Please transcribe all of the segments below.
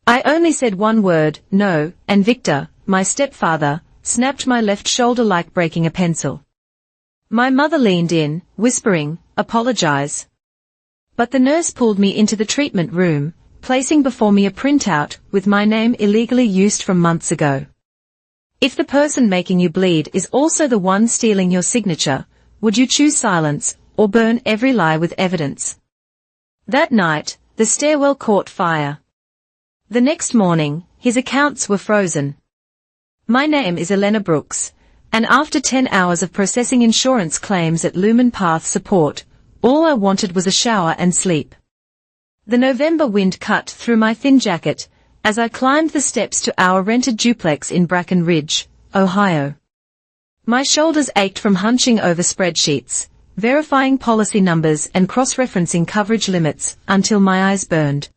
I only said one word, no, and Victor, my stepfather, snapped my left shoulder like breaking a pencil. My mother leaned in, whispering, apologize. But the nurse pulled me into the treatment room, placing before me a printout with my name illegally used from months ago. If the person making you bleed is also the one stealing your signature, would you choose silence, or burn every lie with evidence? That night, the stairwell caught fire. The next morning, his accounts were frozen. My name is Elena Brooks, and after 10 hours of processing insurance claims at Lumen Path Support, all I wanted was a shower and sleep. The November wind cut through my thin jacket as I climbed the steps to our rented duplex in Bracken Ridge, Ohio. My shoulders ached from hunching over spreadsheets, verifying policy numbers and cross-referencing coverage limits until my eyes burned.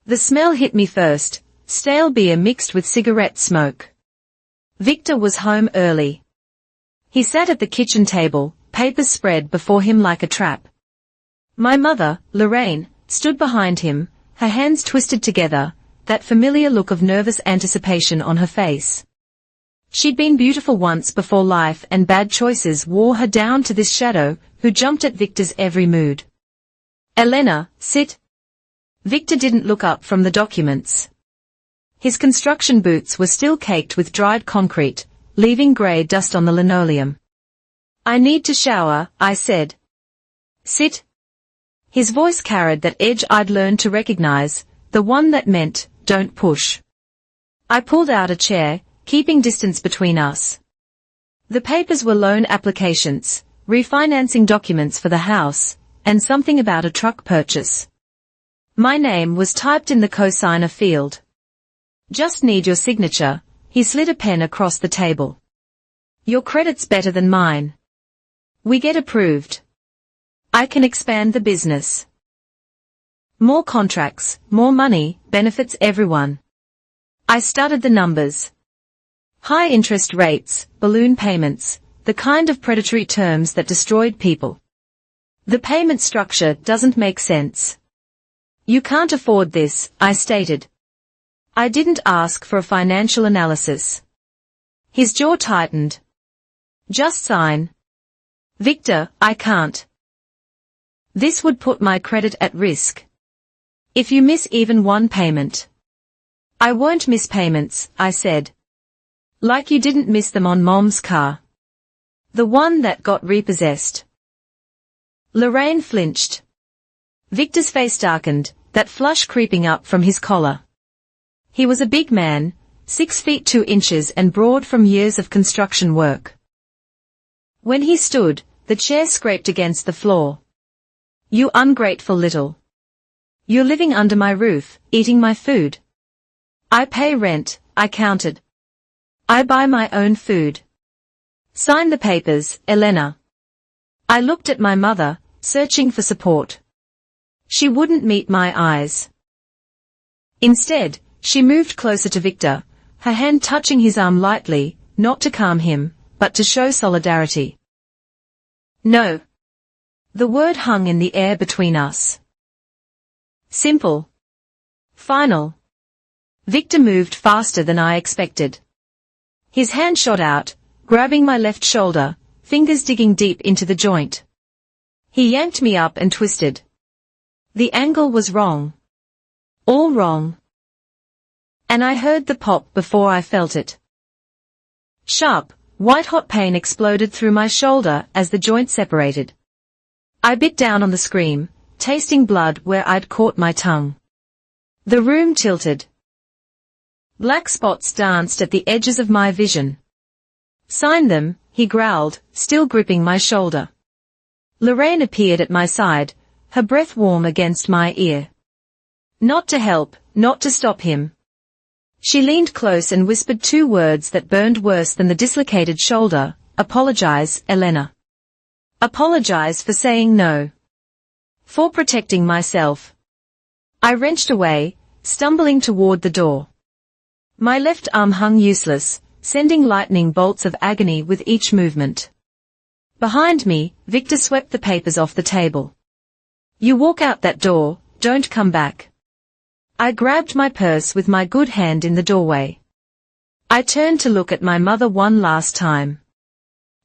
The smell hit me first, stale beer mixed with cigarette smoke. Victor was home early. He sat at the kitchen table, papers spread before him like a trap. My mother, Lorraine, stood behind him, her hands twisted together, that familiar look of nervous anticipation on her face. She'd been beautiful once before life and bad choices wore her down to this shadow who jumped at Victor's every mood. Elena, sit. Victor didn't look up from the documents. His construction boots were still caked with dried concrete, leaving grey dust on the linoleum. I need to shower, I said. Sit. His voice carried that edge I'd learned to recognize, the one that meant, don't push. I pulled out a chair, keeping distance between us. The papers were loan applications, refinancing documents for the house, and something about a truck purchase. My name was typed in the cosigner field. Just need your signature. He slid a pen across the table. Your credit's better than mine. We get approved. I can expand the business. More contracts, more money, benefits everyone. I studied the numbers. High interest rates, balloon payments, the kind of predatory terms that destroyed people. The payment structure doesn't make sense. You can't afford this, I stated. I didn't ask for a financial analysis. His jaw tightened. Just sign. Victor, I can't. This would put my credit at risk. If you miss even one payment. I won't miss payments, I said. Like you didn't miss them on Mom's car. The one that got repossessed. Lorraine flinched. Victor's face darkened, that flush creeping up from his collar. He was a big man, 6 feet 2 inches and broad from years of construction work. When he stood, the chair scraped against the floor. You ungrateful little. You're living under my roof, eating my food. I pay rent, I counted. I buy my own food. Sign the papers, Elena. I looked at my mother, searching for support. She wouldn't meet my eyes. Instead, she moved closer to Victor, her hand touching his arm lightly, not to calm him, but to show solidarity. No. The word hung in the air between us. Simple. Final. Victor moved faster than I expected. His hand shot out, grabbing my left shoulder, fingers digging deep into the joint. He yanked me up and twisted. The angle was wrong. All wrong. And I heard the pop before I felt it. Sharp, white-hot pain exploded through my shoulder as the joint separated. I bit down on the scream, tasting blood where I'd caught my tongue. The room tilted. Black spots danced at the edges of my vision. Sign them, he growled, still gripping my shoulder. Lorraine appeared at my side, her breath warm against my ear. Not to help, not to stop him. She leaned close and whispered 2 words that burned worse than the dislocated shoulder. Apologize, Elena. Apologize for saying no. For protecting myself. I wrenched away, stumbling toward the door. My left arm hung useless, sending lightning bolts of agony with each movement. Behind me, Victor swept the papers off the table. You walk out that door, don't come back. I grabbed my purse with my good hand in the doorway. I turned to look at my mother one last time.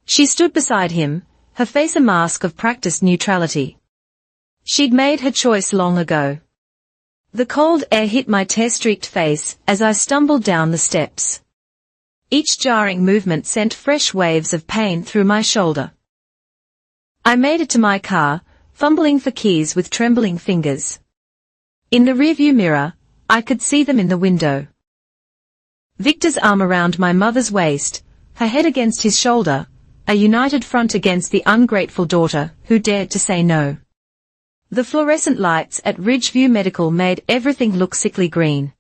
She stood beside him, her face a mask of practiced neutrality. She'd made her choice long ago. The cold air hit my tear-streaked face as I stumbled down the steps. Each jarring movement sent fresh waves of pain through my shoulder. I made it to my car, fumbling for keys with trembling fingers. In the rearview mirror, I could see them in the window. Victor's arm around my mother's waist, her head against his shoulder, a united front against the ungrateful daughter who dared to say no. The fluorescent lights at Ridgeview Medical made everything look sickly green.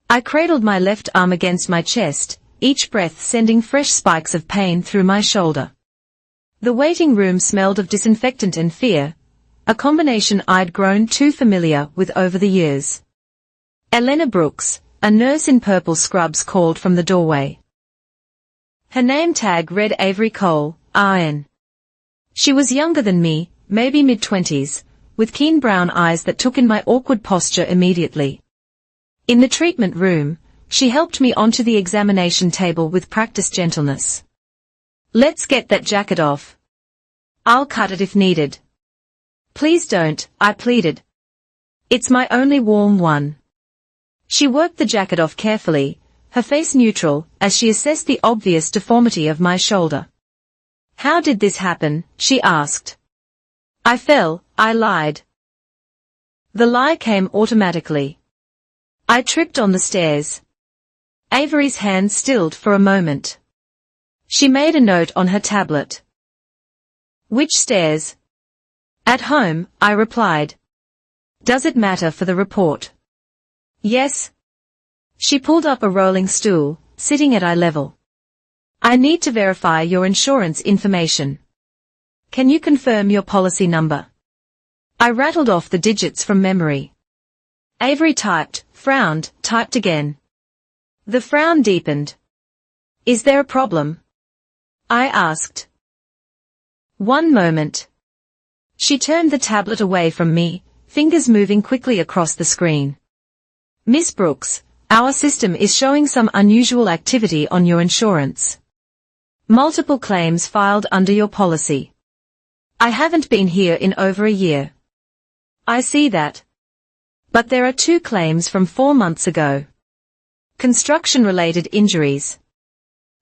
I cradled my left arm against my chest, each breath sending fresh spikes of pain through my shoulder. The waiting room smelled of disinfectant and fear, a combination I'd grown too familiar with over the years. Elena Brooks, a nurse in purple scrubs, called from the doorway. Her name tag read Avery Cole, RN. She was younger than me, maybe mid-20s, with keen brown eyes that took in my awkward posture immediately. In the treatment room, she helped me onto the examination table with practiced gentleness. "Let's get that jacket off. I'll cut it if needed." "Please don't," I pleaded. "It's my only warm one." She worked the jacket off carefully, her face neutral, as she assessed the obvious deformity of my shoulder. "How did this happen?" she asked. "I fell," I lied. The lie came automatically. "I tripped on the stairs." Avery's hand stilled for a moment. She made a note on her tablet. "Which stairs?" "At home," I replied. "Does it matter for the report?" "Yes." She pulled up a rolling stool, sitting at eye level. "I need to verify your insurance information. Can you confirm your policy number?" I rattled off the digits from memory. Avery typed, frowned, typed again. The frown deepened. "Is there a problem?" I asked. "One moment." She turned the tablet away from me, fingers moving quickly across the screen. "Miss Brooks, our system is showing some unusual activity on your insurance. Multiple claims filed under your policy. I haven't been here in over a year." "I see that. But there are 2 claims from 4 months ago. Construction-related injuries.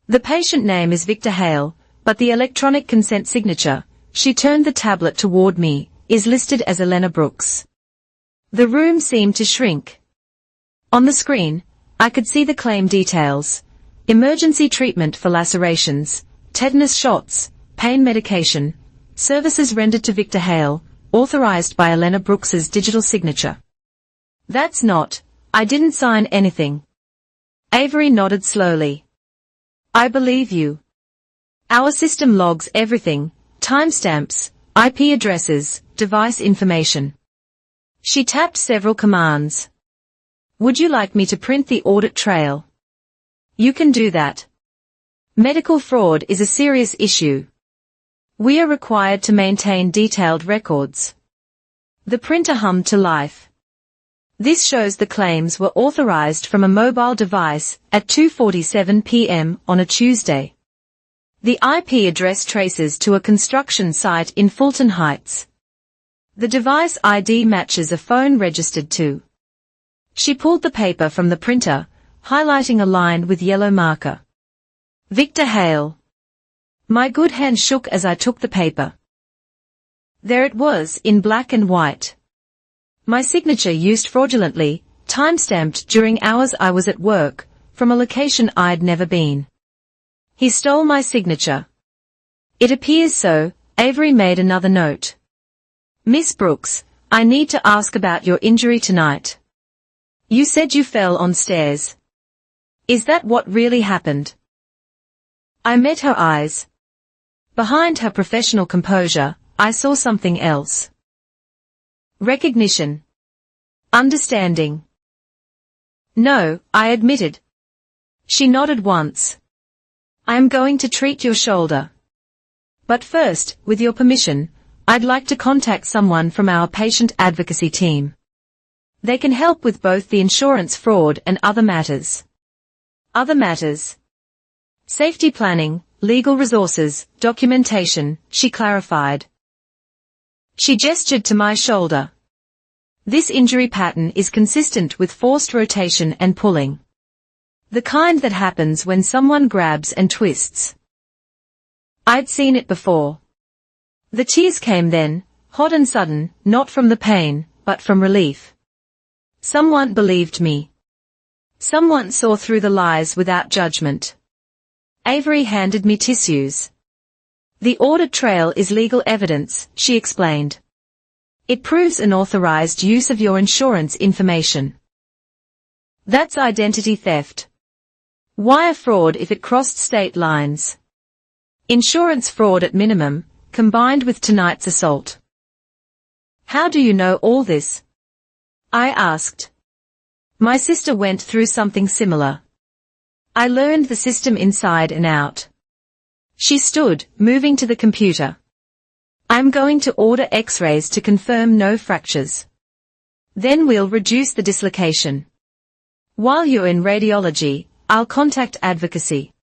The patient name is Victor Hale, but the electronic consent signature," she turned the tablet toward me, "is listed as Elena Brooks." The room seemed to shrink. On the screen, I could see the claim details: emergency treatment for lacerations, tetanus shots, pain medication, services rendered to Victor Hale, authorized by Elena Brooks's digital signature. "That's not, I didn't sign anything." Avery nodded slowly. "I believe you. Our system logs everything, timestamps, IP addresses, device information." She tapped several commands. "Would you like me to print the audit trail?" "You can do that. Medical fraud is a serious issue. We are required to maintain detailed records." The printer hummed to life. "This shows the claims were authorized from a mobile device at 2:47 p.m. on a Tuesday. The IP address traces to a construction site in Fulton Heights. The device ID matches a phone registered to." She pulled the paper from the printer, highlighting a line with yellow marker. "Victor Hale." My good hand shook as I took the paper. There it was, in black and white. My signature used fraudulently, time-stamped during hours I was at work, from a location I'd never been. He stole my signature. "It appears so," Avery made another note. "Miss Brooks, I need to ask about your injury tonight. You said you fell on stairs. Is that what really happened?" I met her eyes. Behind her professional composure, I saw something else. Recognition. Understanding. "No," I admitted. She nodded once. "I am going to treat your shoulder. But first, with your permission, I'd like to contact someone from our patient advocacy team." They can help with both the insurance fraud and other matters. Other matters. Safety planning, legal resources, documentation, she clarified. She gestured to my shoulder. This injury pattern is consistent with forced rotation and pulling. The kind that happens when someone grabs and twists. I'd seen it before. The tears came then, hot and sudden, not from the pain, but from relief. Someone believed me. Someone saw through the lies without judgment. Avery handed me tissues. The audit trail is legal evidence, she explained. It proves an authorized use of your insurance information. That's identity theft. Wire fraud if it crossed state lines. Insurance fraud at minimum, combined with tonight's assault. How do you know all this? I asked. My sister went through something similar. I learned the system inside and out. She stood, moving to the computer. I'm going to order X-rays to confirm no fractures. Then we'll reduce the dislocation. While you're in radiology, I'll contact advocacy.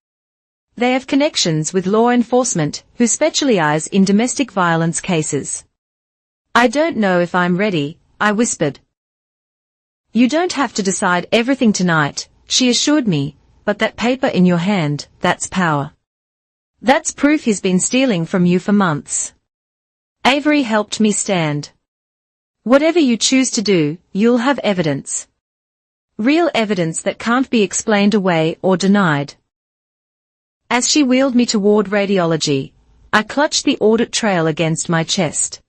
They have connections with law enforcement who specialize in domestic violence cases. I don't know if I'm ready, I whispered. You don't have to decide everything tonight, she assured me, but that paper in your hand, that's power. That's proof he's been stealing from you for months. Avery helped me stand. Whatever you choose to do, you'll have evidence. Real evidence that can't be explained away or denied. As she wheeled me toward radiology, I clutched the audit trail against my chest.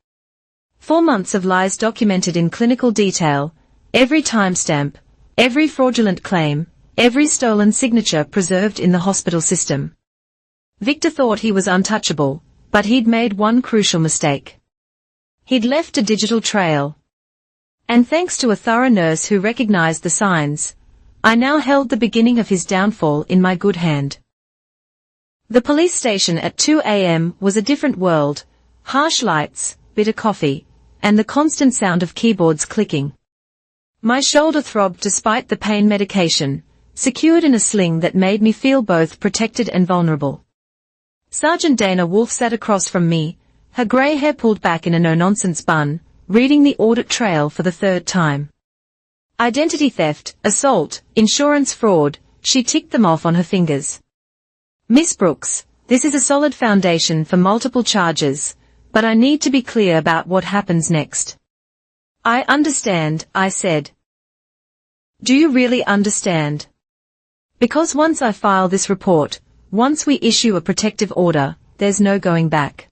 4 months of lies documented in clinical detail, every timestamp, every fraudulent claim, every stolen signature preserved in the hospital system. Victor thought he was untouchable, but he'd made one crucial mistake. He'd left a digital trail. And thanks to a thorough nurse who recognized the signs, I now held the beginning of his downfall in my good hand. The police station at 2 a.m. was a different world, harsh lights, bitter coffee, and the constant sound of keyboards clicking. My shoulder throbbed despite the pain medication, secured in a sling that made me feel both protected and vulnerable. Sergeant Dana Wolfe sat across from me, her grey hair pulled back in a no-nonsense bun, reading the audit trail for the 3rd time. Identity theft, assault, insurance fraud, she ticked them off on her fingers. Miss Brooks, this is a solid foundation for multiple charges, but I need to be clear about what happens next. I understand, I said. Do you really understand? Because once I file this report, once we issue a protective order, there's no going back.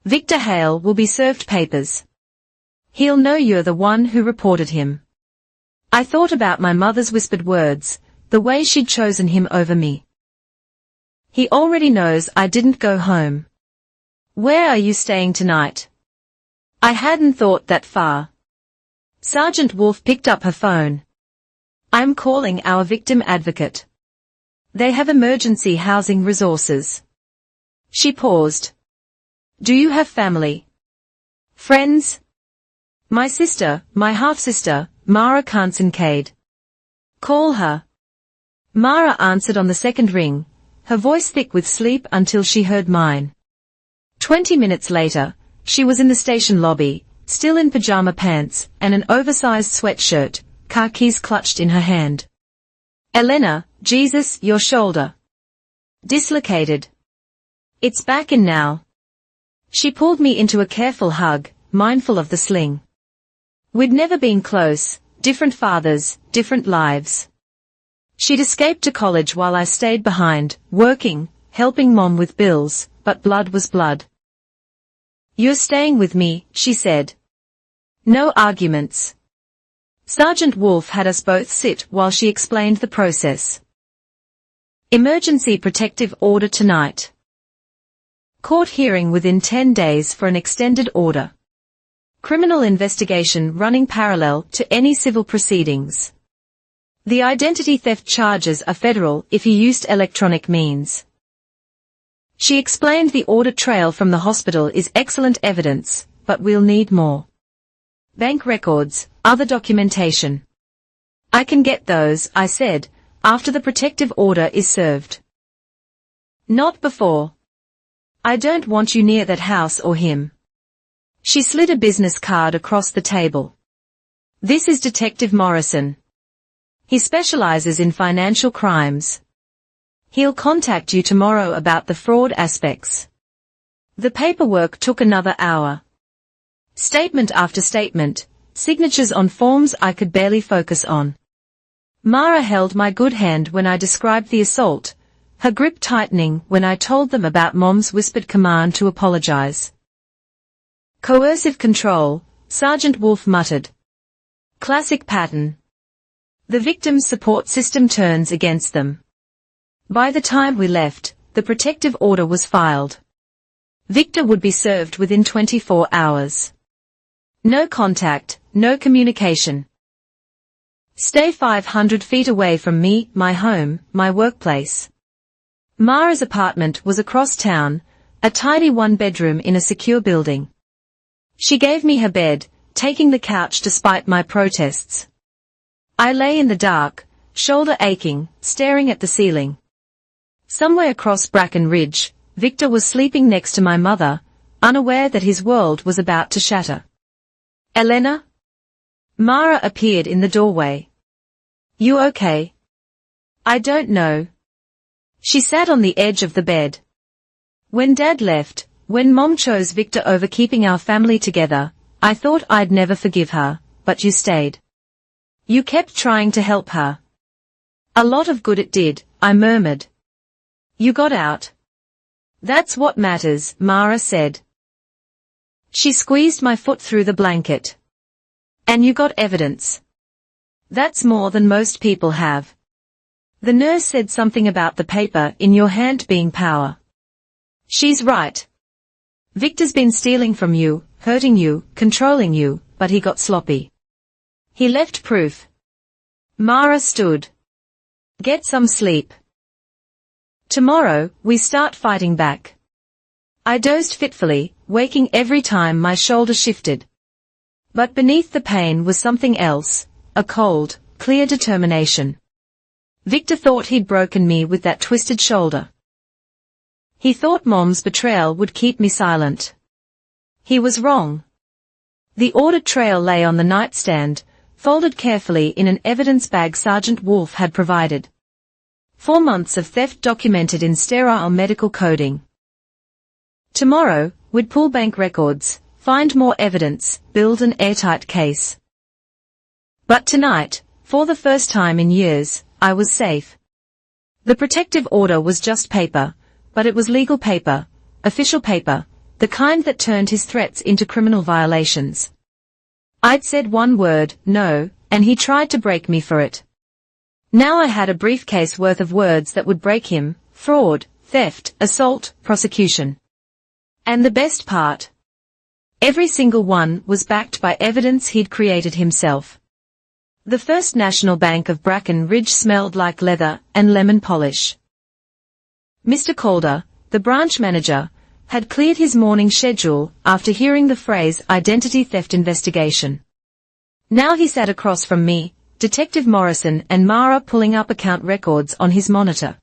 Victor Hale will be served papers. He'll know you're the one who reported him. I thought about my mother's whispered words, the way she'd chosen him over me. He already knows I didn't go home. Where are you staying tonight? I hadn't thought that far. Sergeant Wolfe picked up her phone. I'm calling our victim advocate. They have emergency housing resources. She paused. Do you have family? Friends? My sister, my half-sister, Mara Kincaid. Call her. Mara answered on the second ring, her voice thick with sleep until she heard mine. 20 minutes later, she was in the station lobby, still in pajama pants and an oversized sweatshirt, car keys clutched in her hand. Elena, Jesus, your shoulder. Dislocated. It's back in now. She pulled me into a careful hug, mindful of the sling. We'd never been close, different fathers, different lives. She'd escaped to college while I stayed behind, working, helping Mom with bills, but blood was blood. You're staying with me, she said. No arguments. Sergeant Wolfe had us both sit while she explained the process. Emergency protective order tonight. Court hearing within 10 days for an extended order. Criminal investigation running parallel to any civil proceedings. The identity theft charges are federal if he used electronic means. She explained the audit trail from the hospital is excellent evidence, but we'll need more. Bank records, other documentation. I can get those, I said, after the protective order is served. Not before. I don't want you near that house or him. She slid a business card across the table. This is Detective Morrison. He specializes in financial crimes. He'll contact you tomorrow about the fraud aspects. The paperwork took another hour. Statement after statement, signatures on forms I could barely focus on. Mara held my good hand when I described the assault, her grip tightening when I told them about Mom's whispered command to apologize. Coercive control, Sergeant Wolf muttered. Classic pattern. The victim's support system turns against them. By the time we left, the protective order was filed. Victor would be served within 24 hours. No contact, no communication. Stay 500 feet away from me, my home, my workplace. Mara's apartment was across town, a tidy one-bedroom in a secure building. She gave me her bed, taking the couch despite my protests. I lay in the dark, shoulder aching, staring at the ceiling. Somewhere across Bracken Ridge, Victor was sleeping next to my mother, unaware that his world was about to shatter. Elena? Mara appeared in the doorway. You okay? I don't know. She sat on the edge of the bed. When Dad left, when Mom chose Victor over keeping our family together, I thought I'd never forgive her, but you stayed. You kept trying to help her. A lot of good it did, I murmured. You got out. That's what matters, Mara said. She squeezed my foot through the blanket. And you got evidence. That's more than most people have. The nurse said something about the paper in your hand being power. She's right. Victor's been stealing from you, hurting you, controlling you, but he got sloppy. He left proof. Mara stood. Get some sleep. Tomorrow, we start fighting back. I dozed fitfully, waking every time my shoulder shifted. But beneath the pain was something else, a cold, clear determination. Victor thought he'd broken me with that twisted shoulder. He thought Mom's betrayal would keep me silent. He was wrong. The audit trail lay on the nightstand, folded carefully in an evidence bag Sergeant Wolf had provided. 4 months of theft documented in sterile medical coding. Tomorrow, we'd pull bank records, find more evidence, build an airtight case. But tonight, for the first time in years, I was safe. The protective order was just paper, but it was legal paper, official paper, the kind that turned his threats into criminal violations. I'd said one word, no, and he tried to break me for it. Now I had a briefcase worth of words that would break him: fraud, theft, assault, prosecution. And the best part? Every single one was backed by evidence he'd created himself. The First National Bank of Bracken Ridge smelled like leather and lemon polish. Mr. Calder, the branch manager, had cleared his morning schedule after hearing the phrase identity theft investigation. Now he sat across from me, Detective Morrison and Mara pulling up account records on his monitor.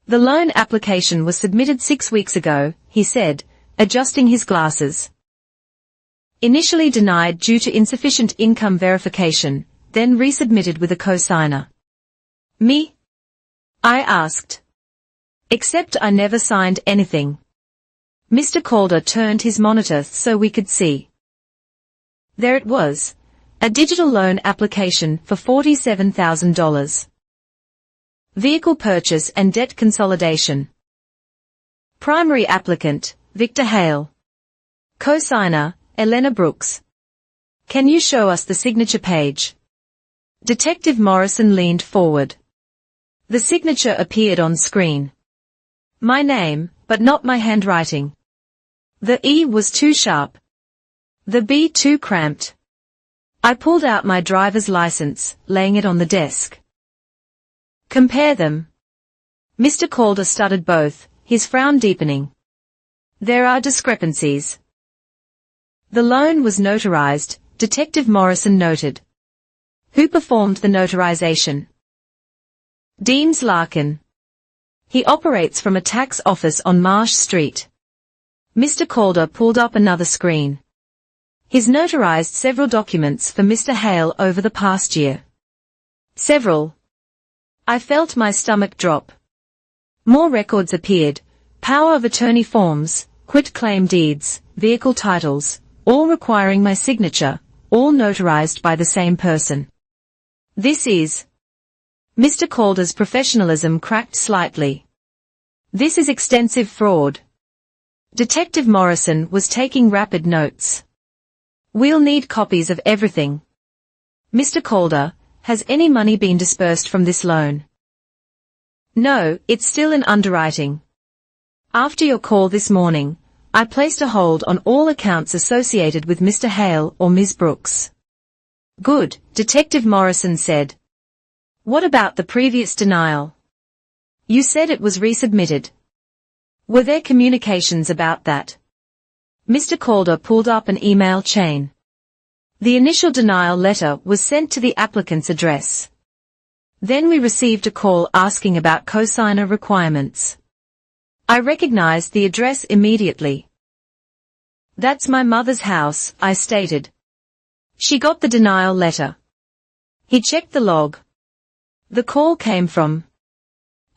The loan application was submitted 6 weeks ago, he said, adjusting his glasses. Initially denied due to insufficient income verification, then resubmitted with a cosigner. Me? I asked. Except I never signed anything. Mr. Calder turned his monitor so we could see. There it was. A digital loan application for $47,000. Vehicle purchase and debt consolidation. Primary applicant, Victor Hale. Cosigner, Elena Brooks. Can you show us the signature page? Detective Morrison leaned forward. The signature appeared on screen. My name, but not my handwriting. The E was too sharp. The B too cramped. I pulled out my driver's license, laying it on the desk. Compare them. Mr. Calder studied both, his frown deepening. There are discrepancies. The loan was notarized, Detective Morrison noted. Who performed the notarization? Deems Larkin. He operates from a tax office on Marsh Street. Mr. Calder pulled up another screen. He's notarized several documents for Mr. Hale over the past year. Several. I felt my stomach drop. More records appeared, power of attorney forms, quit-claim deeds, vehicle titles, all requiring my signature, all notarized by the same person. This is... Mr. Calder's professionalism cracked slightly. This is extensive fraud. Detective Morrison was taking rapid notes. We'll need copies of everything. Mr. Calder, has any money been disbursed from this loan? No, it's still in underwriting. After your call this morning, I placed a hold on all accounts associated with Mr. Hale or Ms. Brooks. Good, Detective Morrison said. What about the previous denial? You said it was resubmitted. Were there communications about that? Mr. Calder pulled up an email chain. The initial denial letter was sent to the applicant's address. Then we received a call asking about cosigner requirements. I recognized the address immediately. That's my mother's house, I stated. She got the denial letter. He checked the log. The call came from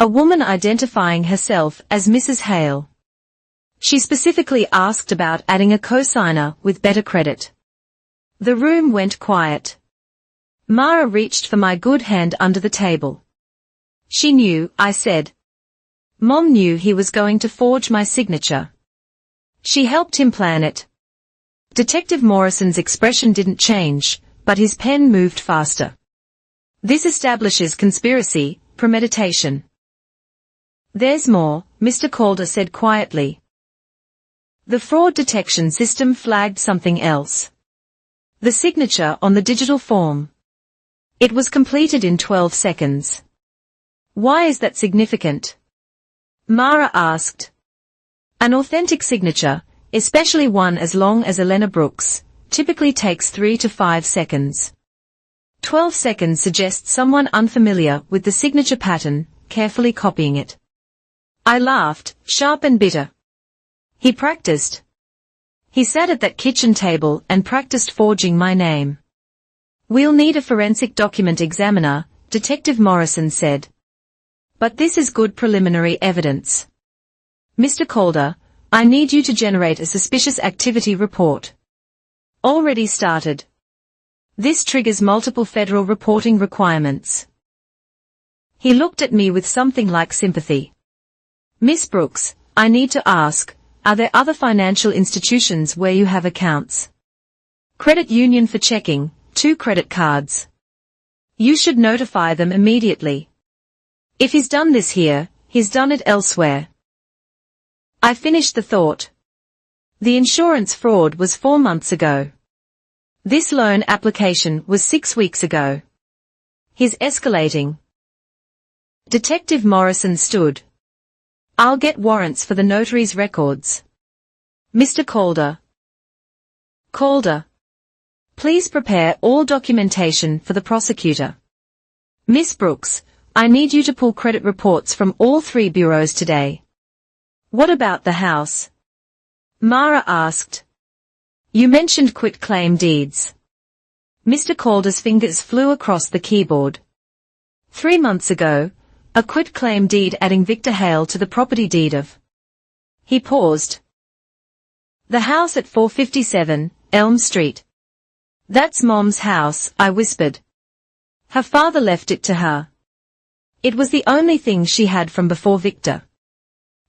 a woman identifying herself as Mrs. Hale. She specifically asked about adding a cosigner with better credit. The room went quiet. Mara reached for my good hand under the table. She knew, I said. Mom knew he was going to forge my signature. She helped him plan it. Detective Morrison's expression didn't change, but his pen moved faster. This establishes conspiracy, premeditation. There's more, Mr. Calder said quietly. The fraud detection system flagged something else. The signature on the digital form. It was completed in 12 seconds. Why is that significant? Mara asked. An authentic signature, especially one as long as Elena Brooks, typically takes 3 to 5 seconds. 12 seconds suggests someone unfamiliar with the signature pattern, carefully copying it. I laughed, sharp and bitter. He practiced. He sat at that kitchen table and practiced forging my name. We'll need a forensic document examiner, Detective Morrison said. But this is good preliminary evidence. Mr. Calder, I need you to generate a suspicious activity report. Already started. This triggers multiple federal reporting requirements. He looked at me with something like sympathy. Miss Brooks, I need to ask, are there other financial institutions where you have accounts? Credit union for checking, 2 credit cards. You should notify them immediately. If he's done this here, he's done it elsewhere. I finished the thought. The insurance fraud was 4 months ago. This loan application was 6 weeks ago. He's escalating. Detective Morrison stood. I'll get warrants for the notary's records. Mr. Calder. Calder. Please prepare all documentation for the prosecutor. Miss Brooks, I need you to pull credit reports from all 3 bureaus today. What about the house? Mara asked. You mentioned quit-claim deeds. Mr. Calder's fingers flew across the keyboard. 3 months ago, a quit-claim deed adding Victor Hale to the property deed of. He paused. The house at 457, Elm Street. That's Mom's house, I whispered. Her father left it to her. It was the only thing she had from before Victor.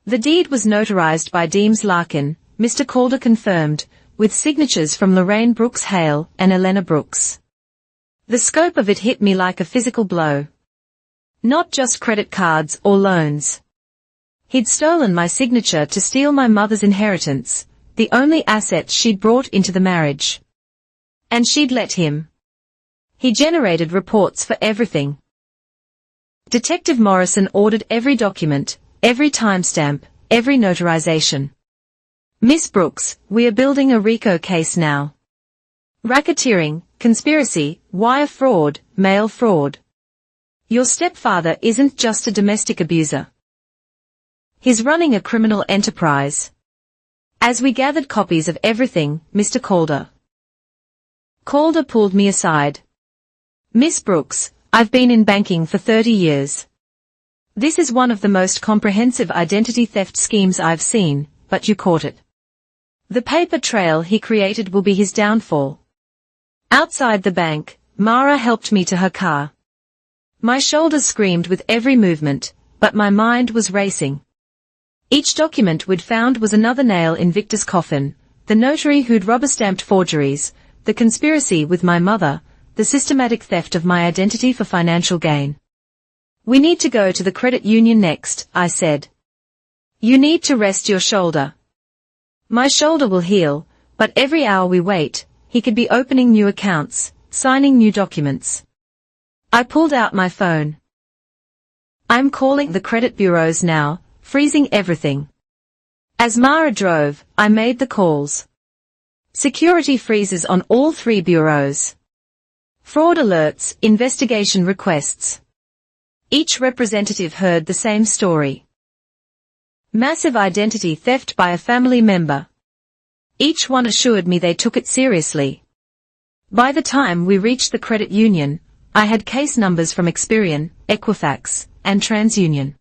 The deed was notarized by Deems Larkin, Mr. Calder confirmed, with signatures from Lorraine Brooks Hale and Elena Brooks. The scope of it hit me like a physical blow. Not just credit cards or loans. He'd stolen my signature to steal my mother's inheritance, the only asset she'd brought into the marriage. And she'd let him. He generated reports for everything. Detective Morrison ordered every document, every timestamp, every notarization. Miss Brooks, we are building a RICO case now. Racketeering, conspiracy, wire fraud, mail fraud. Your stepfather isn't just a domestic abuser. He's running a criminal enterprise. As we gathered copies of everything, Mr. Calder pulled me aside. Miss Brooks, I've been in banking for 30 years. This is one of the most comprehensive identity theft schemes I've seen, but you caught it. The paper trail he created will be his downfall. Outside the bank, Mara helped me to her car. My shoulders screamed with every movement, but my mind was racing. Each document we'd found was another nail in Victor's coffin, the notary who'd rubber-stamped forgeries, the conspiracy with my mother, the systematic theft of my identity for financial gain. We need to go to the credit union next, I said. You need to rest your shoulder. My shoulder will heal, but every hour we wait, he could be opening new accounts, signing new documents. I pulled out my phone. I'm calling the credit bureaus now, freezing everything. As Mara drove, I made the calls. Security freezes on all 3 bureaus. Fraud alerts, investigation requests. Each representative heard the same story. Massive identity theft by a family member. Each one assured me they took it seriously. By the time we reached the credit union, I had case numbers from Experian, Equifax, and TransUnion.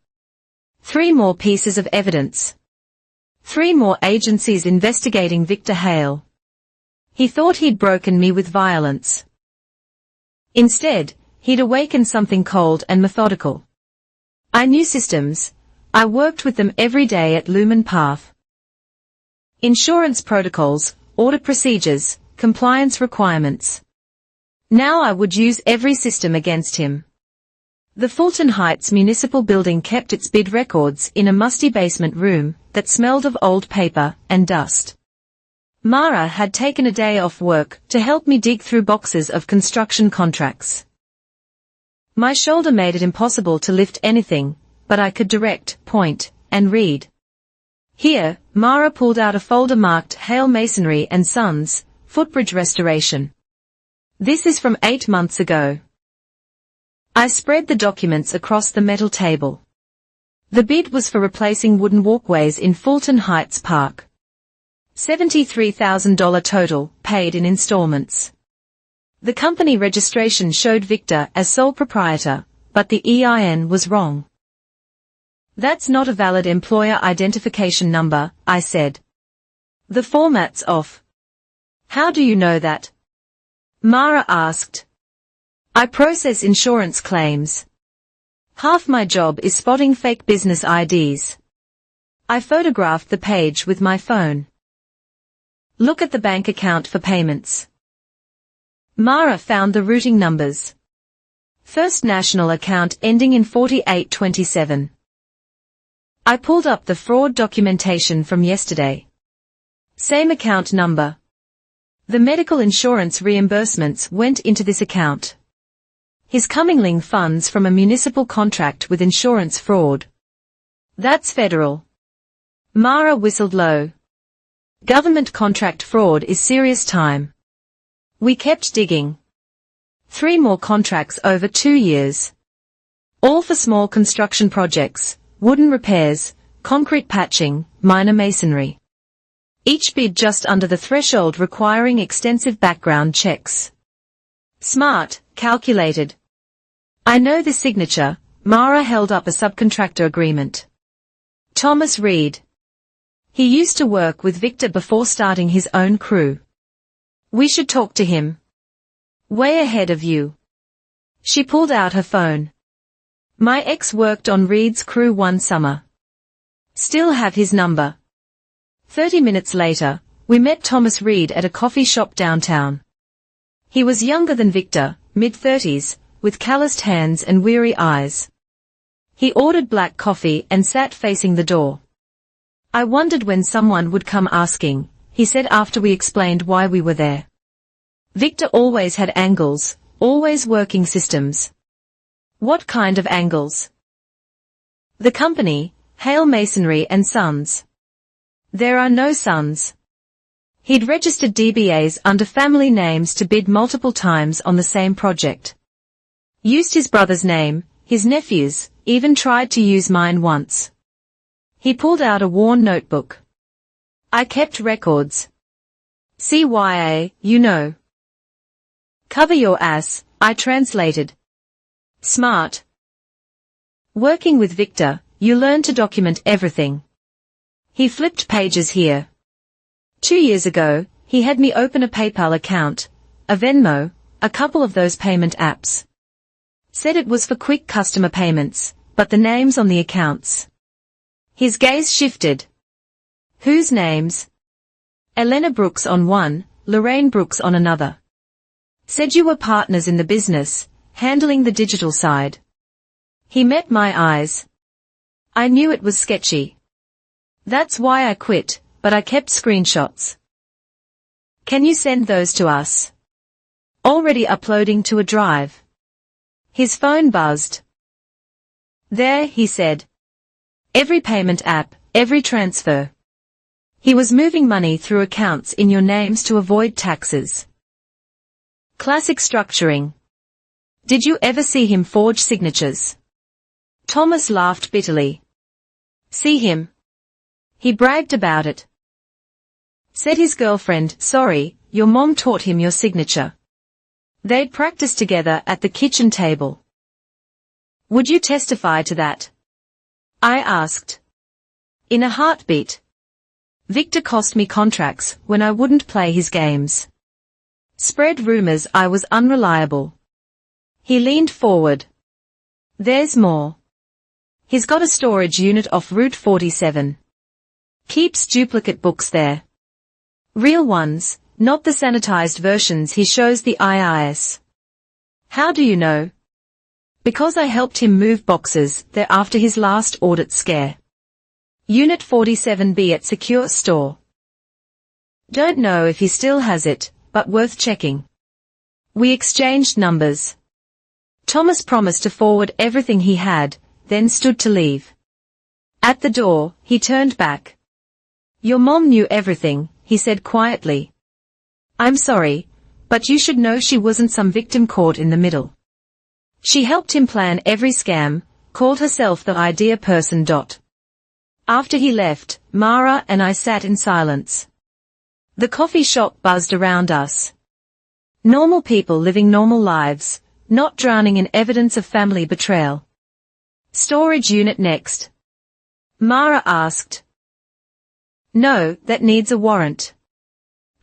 3 more pieces of evidence. 3 more agencies investigating Victor Hale. He thought he'd broken me with violence. Instead, he'd awakened something cold and methodical. I knew systems. I worked with them every day at Lumen Path. Insurance protocols, audit procedures, compliance requirements. Now I would use every system against him. The Fulton Heights Municipal Building kept its bid records in a musty basement room that smelled of old paper and dust. Mara had taken a day off work to help me dig through boxes of construction contracts. My shoulder made it impossible to lift anything, but I could direct, point, and read. Here, Mara pulled out a folder marked Hale Masonry and Sons, Footbridge Restoration. This is from 8 months ago. I spread the documents across the metal table. The bid was for replacing wooden walkways in Fulton Heights Park. $73,000 total, paid in installments. The company registration showed Victor as sole proprietor, but the EIN was wrong. That's not a valid employer identification number, I said. The format's off. How do you know that? Mara asked. I process insurance claims. Half my job is spotting fake business IDs. I photographed the page with my phone. Look at the bank account for payments. Mara found the routing numbers. First National account ending in 4827. I pulled up the fraud documentation from yesterday. Same account number. The medical insurance reimbursements went into this account. His commingling funds from a municipal contract with insurance fraud. That's federal. Mara whistled low. Government contract fraud is serious time. We kept digging. 3 more contracts over 2 years. All for small construction projects, wooden repairs, concrete patching, minor masonry. Each bid just under the threshold requiring extensive background checks. Smart, calculated. I know the signature. Mara held up a subcontractor agreement. Thomas Reed. He used to work with Victor before starting his own crew. We should talk to him. Way ahead of you. She pulled out her phone. My ex worked on Reed's crew one summer. Still have his number. 30 minutes later, we met Thomas Reed at a coffee shop downtown. He was younger than Victor, mid-30s, with calloused hands and weary eyes. He ordered black coffee and sat facing the door. I wondered when someone would come asking, he said after we explained why we were there. Victor always had angles, always working systems. What kind of angles? The company, Hale Masonry and Sons. There are no sons. He'd registered DBAs under family names to bid multiple times on the same project. Used his brother's name, his nephew's, even tried to use mine once. He pulled out a worn notebook. I kept records. CYA, you know. Cover your ass, I translated. Smart. Working with Victor, you learn to document everything. He flipped pages here. 2 years ago, he had me open a PayPal account, a Venmo, a couple of those payment apps. Said it was for quick customer payments, but the names on the accounts. His gaze shifted. Whose names? Elena Brooks on one, Lorraine Brooks on another. Said you were partners in the business, handling the digital side. He met my eyes. I knew it was sketchy. That's why I quit, but I kept screenshots. Can you send those to us? Already uploading to a drive. His phone buzzed. There, he said. Every payment app, every transfer. He was moving money through accounts in your names to avoid taxes. Classic structuring. Did you ever see him forge signatures? Thomas laughed bitterly. See him? He bragged about it. Said his girlfriend, sorry, your mom taught him your signature. They'd practiced together at the kitchen table. Would you testify to that? I asked. In a heartbeat. Victor cost me contracts when I wouldn't play his games. Spread rumors I was unreliable. He leaned forward. There's more. He's got a storage unit off Route 47. Keeps duplicate books there. Real ones, not the sanitized versions he shows the IRS. How do you know? Because I helped him move boxes there after his last audit scare. Unit 47B at Secure Store. Don't know if he still has it, but worth checking. We exchanged numbers. Thomas promised to forward everything he had, then stood to leave. At the door, he turned back. Your mom knew everything, he said quietly. I'm sorry, but you should know she wasn't some victim caught in the middle. She helped him plan every scam, called herself the idea person. After he left, Mara and I sat in silence. The coffee shop buzzed around us. Normal people living normal lives, not drowning in evidence of family betrayal. Storage unit next. Mara asked. No, that needs a warrant.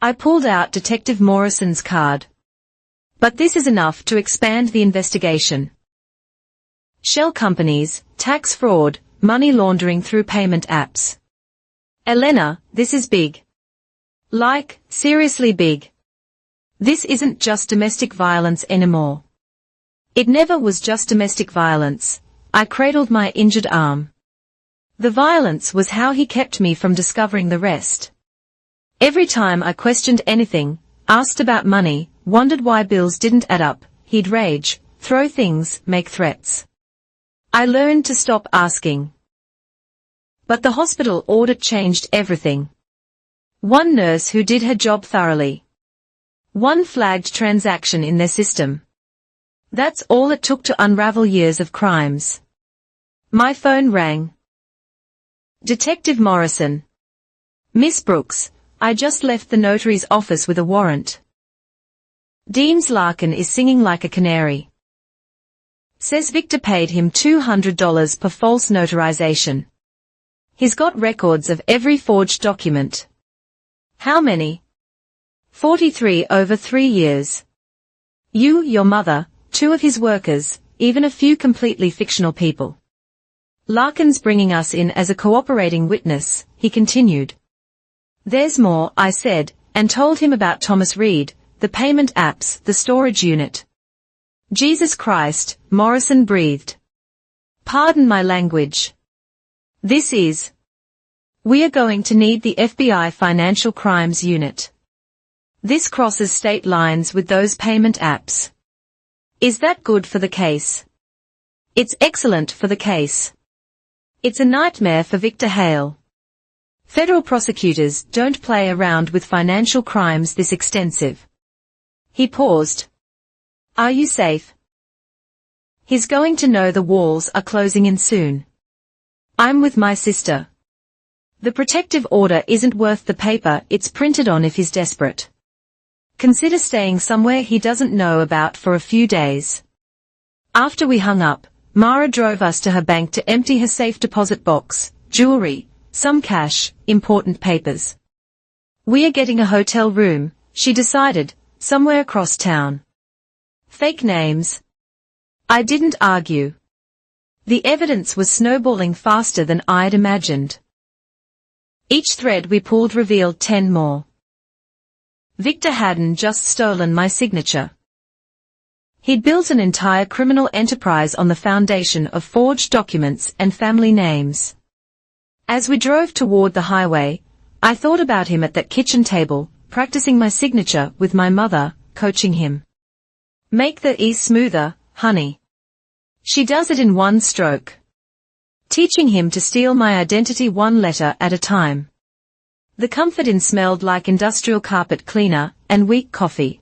I pulled out Detective Morrison's card. But this is enough to expand the investigation. Shell companies, tax fraud, money laundering through payment apps. Elena, this is big. Like, seriously big. This isn't just domestic violence anymore. It never was just domestic violence. I cradled my injured arm. The violence was how he kept me from discovering the rest. Every time I questioned anything, asked about money, wondered why bills didn't add up, he'd rage, throw things, make threats. I learned to stop asking. But the hospital audit changed everything. One nurse who did her job thoroughly. One flagged transaction in their system. That's all it took to unravel years of crimes. My phone rang. Detective Morrison. Miss Brooks, I just left the notary's office with a warrant. Deems Larkin is singing like a canary. Says Victor paid him $200 per false notarization. He's got records of every forged document. How many? 43 over 3 years. You, your mother, 2 of his workers, even a few completely fictional people. Larkin's bringing us in as a cooperating witness, he continued. There's more, I said, and told him about Thomas Reed, the payment apps, the storage unit. Jesus Christ, Morrison breathed. Pardon my language. This is. We are going to need the FBI Financial Crimes Unit. This crosses state lines with those payment apps. Is that good for the case? It's excellent for the case. It's a nightmare for Victor Hale. Federal prosecutors don't play around with financial crimes this extensive. He paused. Are you safe? He's going to know the walls are closing in soon. I'm with my sister. The protective order isn't worth the paper it's printed on if he's desperate. Consider staying somewhere he doesn't know about for a few days. After we hung up, Mara drove us to her bank to empty her safe deposit box, jewelry, some cash, important papers. We are getting a hotel room, she decided, somewhere across town. Fake names. I didn't argue. The evidence was snowballing faster than I'd imagined. Each thread we pulled revealed 10 more. Victor hadn't just stolen my signature. He'd built an entire criminal enterprise on the foundation of forged documents and family names. As we drove toward the highway, I thought about him at that kitchen table, practicing my signature with my mother, coaching him. Make the E smoother, honey. She does it in one stroke. Teaching him to steal my identity one letter at a time. The comfort in smelled like industrial carpet cleaner and weak coffee.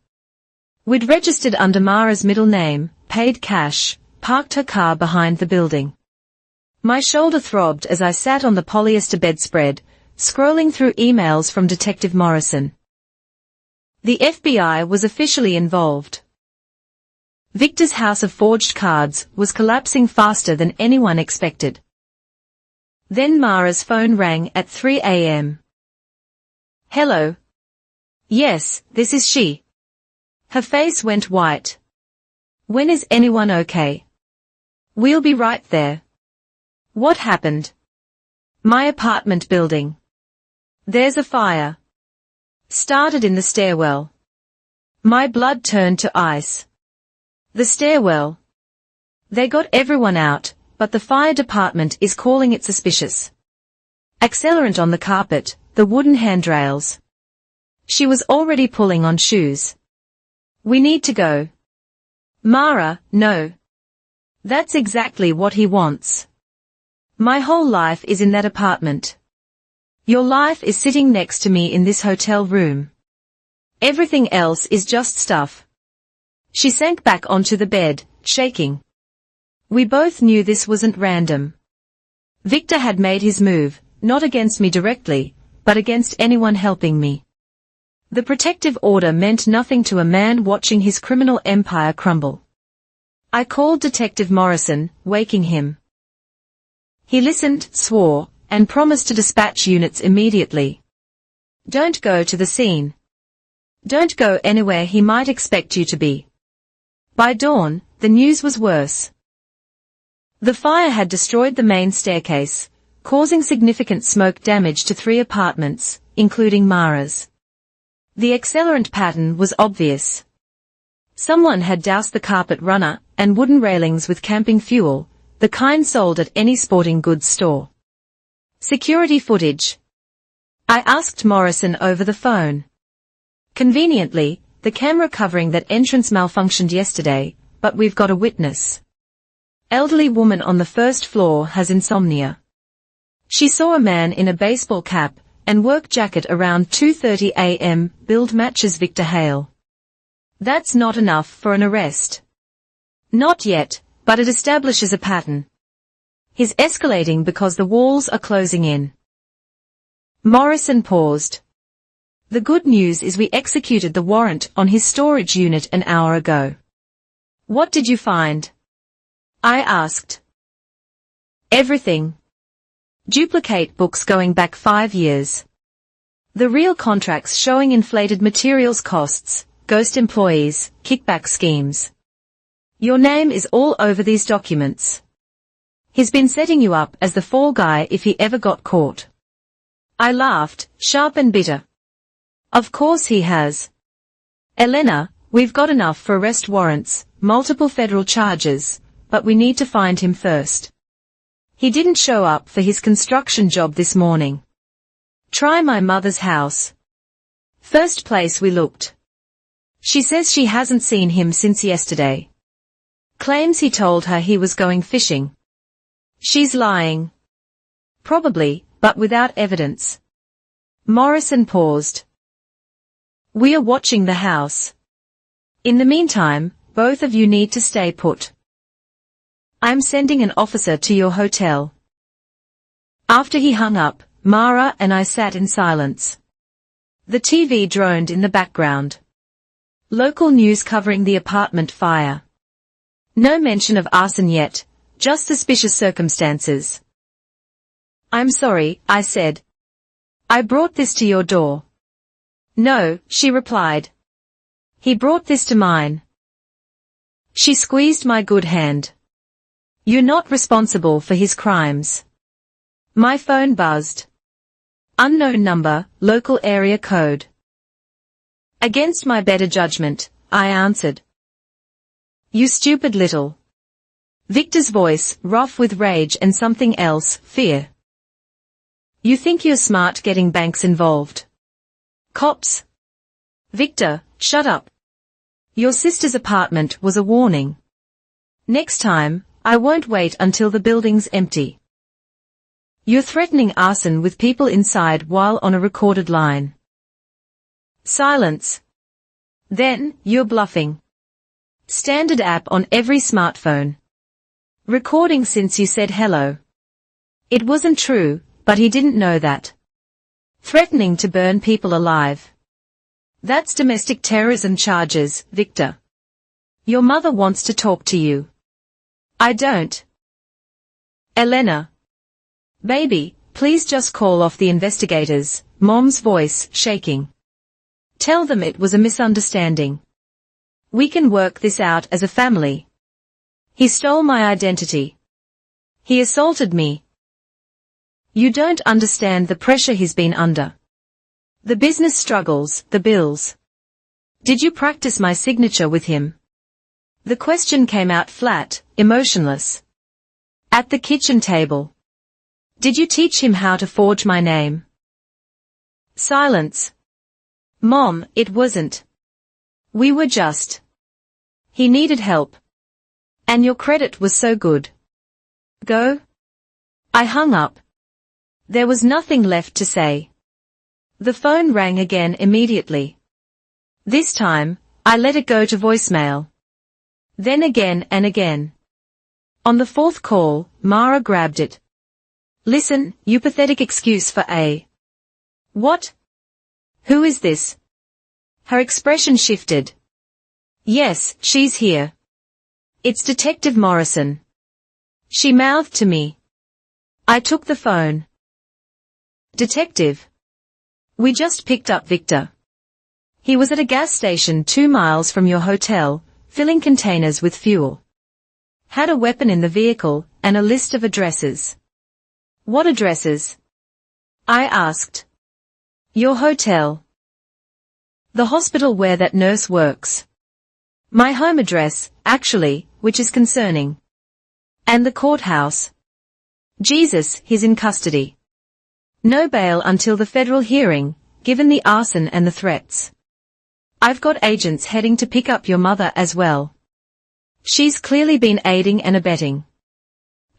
We'd registered under Mara's middle name, paid cash, parked her car behind the building. My shoulder throbbed as I sat on the polyester bedspread, scrolling through emails from Detective Morrison. The FBI was officially involved. Victor's house of forged cards was collapsing faster than anyone expected. Then Mara's phone rang at 3 a.m. Hello. Yes, this is she. Her face went white. When is anyone okay? We'll be right there. What happened? My apartment building. There's a fire. Started in the stairwell. My blood turned to ice. The stairwell. They got everyone out, but the fire department is calling it suspicious. Accelerant on the carpet, the wooden handrails. She was already pulling on shoes. We need to go. Mara, no. That's exactly what he wants. My whole life is in that apartment. Your life is sitting next to me in this hotel room. Everything else is just stuff. She sank back onto the bed, shaking. We both knew this wasn't random. Victor had made his move, not against me directly, but against anyone helping me. The protective order meant nothing to a man watching his criminal empire crumble. I called Detective Morrison, waking him. He listened, swore, and promised to dispatch units immediately. Don't go to the scene. Don't go anywhere he might expect you to be. By dawn, the news was worse. The fire had destroyed the main staircase, causing significant smoke damage to 3 apartments, including Mara's. The accelerant pattern was obvious. Someone had doused the carpet runner and wooden railings with camping fuel, the kind sold at any sporting goods store. Security footage. I asked Morrison over the phone. Conveniently, the camera covering that entrance malfunctioned yesterday, but we've got a witness. Elderly woman on the first floor has insomnia. She saw a man in a baseball cap and work jacket around 2:30 a.m. build matches Victor Hale. That's not enough for an arrest. Not yet, but it establishes a pattern. He's escalating because the walls are closing in. Morrison paused. The good news is we executed the warrant on his storage unit an hour ago. What did you find? I asked. Everything. Duplicate books going back 5 years. The real contracts showing inflated materials costs, ghost employees, kickback schemes. Your name is all over these documents. He's been setting you up as the fall guy if he ever got caught. I laughed, sharp and bitter. Of course he has. Elena, we've got enough for arrest warrants, multiple federal charges, but we need to find him first. He didn't show up for his construction job this morning. Try my mother's house. First place we looked. She says she hasn't seen him since yesterday. Claims he told her he was going fishing. She's lying. Probably, but without evidence. Morrison paused. We are watching the house. In the meantime, both of you need to stay put. I'm sending an officer to your hotel. After he hung up, Mara and I sat in silence. The TV droned in the background. Local news covering the apartment fire. No mention of arson yet, just suspicious circumstances. I'm sorry, I said. I brought this to your door. No, she replied. He brought this to mine. She squeezed my good hand. You're not responsible for his crimes. My phone buzzed. Unknown number, local area code. Against my better judgment, I answered. You stupid little. Victor's voice, rough with rage and something else, fear. You think you're smart getting banks involved. Cops. Victor, shut up. Your sister's apartment was a warning. Next time, I won't wait until the building's empty. You're threatening arson with people inside while on a recorded line. Silence. Then, you're bluffing. Standard app on every smartphone. Recording since you said hello. It wasn't true, but he didn't know that. Threatening to burn people alive. That's domestic terrorism charges, Victor. Your mother wants to talk to you. I don't. Elena. Baby, please just call off the investigators, Mom's voice shaking. Tell them it was a misunderstanding. We can work this out as a family. He stole my identity. He assaulted me. You don't understand the pressure he's been under. The business struggles, the bills. Did you practice my signature with him? The question came out flat, emotionless. At the kitchen table. Did you teach him how to forge my name? Silence. Mom, it wasn't. We were just. He needed help. And your credit was so good. Go? I hung up. There was nothing left to say. The phone rang again immediately. This time, I let it go to voicemail. Then again and again. On the fourth call, Mara grabbed it. Listen, you pathetic excuse for a. What? Who is this? Her expression shifted. Yes, she's here. It's Detective Morrison. She mouthed to me. I took the phone. Detective. We just picked up Victor. He was at a gas station 2 miles from your hotel, filling containers with fuel. Had a weapon in the vehicle, and a list of addresses. What addresses? I asked. Your hotel. The hospital where that nurse works. My home address, actually, which is concerning. And the courthouse. Jesus, he's in custody. No bail until the federal hearing, given the arson and the threats. I've got agents heading to pick up your mother as well. She's clearly been aiding and abetting.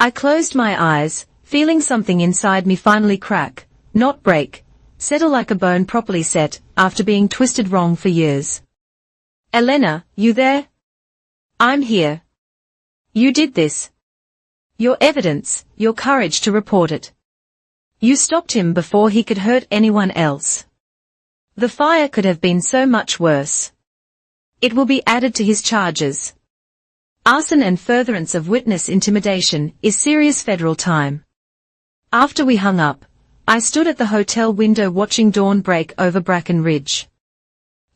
I closed my eyes, feeling something inside me finally crack, not break, settle like a bone properly set, after being twisted wrong for years. Elena, you there? I'm here. You did this. Your evidence, your courage to report it. You stopped him before he could hurt anyone else. The fire could have been so much worse. It will be added to his charges. Arson and furtherance of witness intimidation is serious federal time. After we hung up, I stood at the hotel window watching dawn break over Bracken Ridge.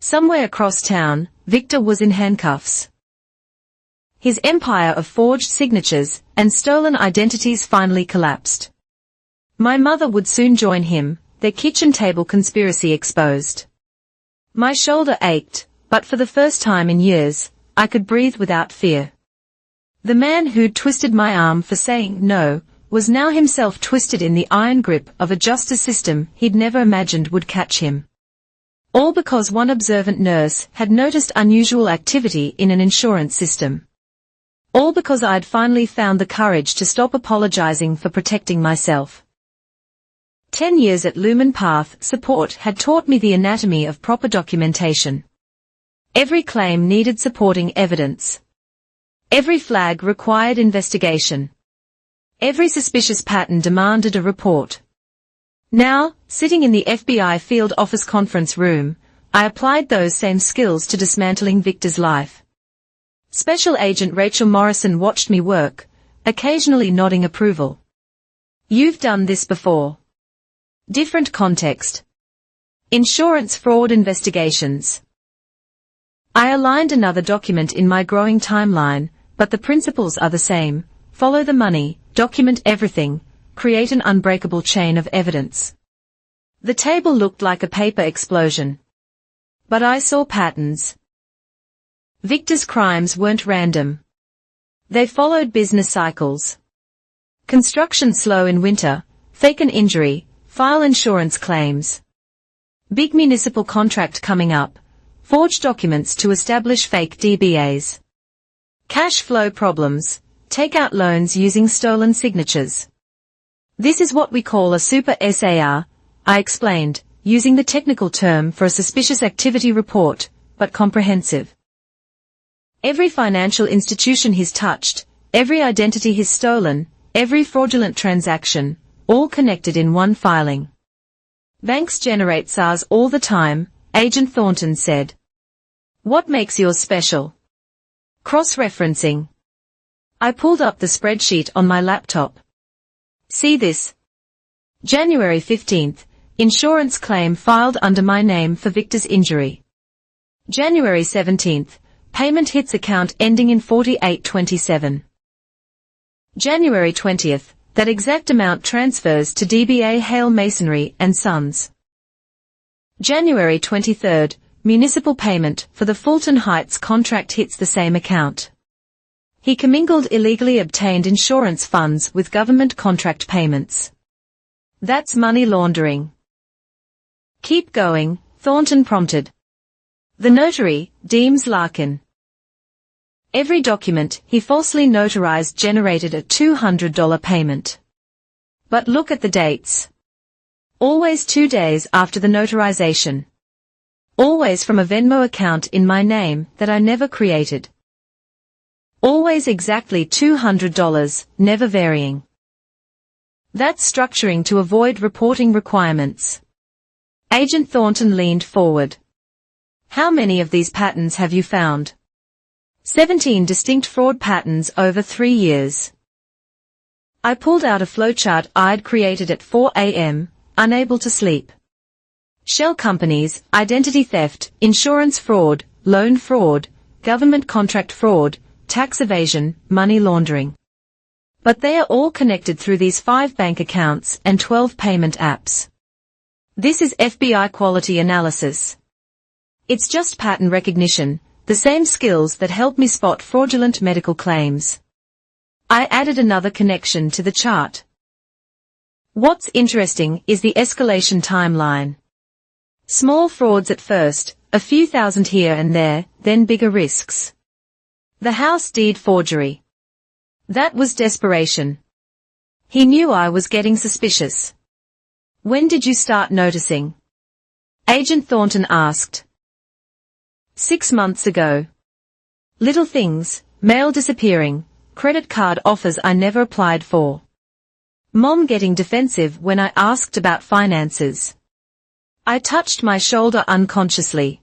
Somewhere across town, Victor was in handcuffs. His empire of forged signatures and stolen identities finally collapsed. My mother would soon join him, their kitchen table conspiracy exposed. My shoulder ached, but for the first time in years, I could breathe without fear. The man who'd twisted my arm for saying no, was now himself twisted in the iron grip of a justice system he'd never imagined would catch him. All because one observant nurse had noticed unusual activity in an insurance system. All because I'd finally found the courage to stop apologizing for protecting myself. 10 years at Lumen Path Support had taught me the anatomy of proper documentation. Every claim needed supporting evidence. Every flag required investigation. Every suspicious pattern demanded a report. Now, sitting in the FBI field office conference room, I applied those same skills to dismantling Victor's life. Special Agent Rachel Morrison watched me work, occasionally nodding approval. You've done this before. Different context. Insurance fraud investigations. I aligned another document in my growing timeline, but the principles are the same. Follow the money, document everything, create an unbreakable chain of evidence. The table looked like a paper explosion. But I saw patterns. Victor's crimes weren't random. They followed business cycles. Construction slow in winter, fake an injury, file insurance claims. Big municipal contract coming up, forged documents to establish fake DBAs. Cash flow problems, take out loans using stolen signatures. This is what we call a super SAR, I explained, using the technical term for a suspicious activity report, but comprehensive. Every financial institution he's touched, every identity he's stolen, every fraudulent transaction, all connected in one filing. Banks generate SARs all the time, Agent Thornton said. What makes yours special? Cross-referencing. I pulled up the spreadsheet on my laptop. See this? January 15th, insurance claim filed under my name for Victor's injury. January 17th, payment hits account ending in 4827. January 20th, that exact amount transfers to DBA Hale Masonry and Sons. January 23rd, municipal payment for the Fulton Heights contract hits the same account. He commingled illegally obtained insurance funds with government contract payments. That's money laundering. Keep going, Thornton prompted. The notary, Deems Larkin. Every document he falsely notarized generated a $200 payment. But look at the dates. Always 2 days after the notarization. Always from a Venmo account in my name that I never created. Always exactly $200, never varying. That's structuring to avoid reporting requirements. Agent Thornton leaned forward. How many of these patterns have you found? 17 distinct fraud patterns over 3 years. I pulled out a flowchart I'd created at 4 a.m., unable to sleep. Shell companies, identity theft, insurance fraud, loan fraud, government contract fraud, tax evasion, money laundering. But they are all connected through these 5 bank accounts and 12 payment apps. This is FBI quality analysis. It's just pattern recognition, the same skills that help me spot fraudulent medical claims. I added another connection to the chart. What's interesting is the escalation timeline. Small frauds at first, a few thousand here and there, then bigger risks. The house deed forgery. That was desperation. He knew I was getting suspicious. When did you start noticing? Agent Thornton asked. 6 months ago. Little things, mail disappearing, credit card offers I never applied for. Mom getting defensive when I asked about finances. I touched my shoulder unconsciously.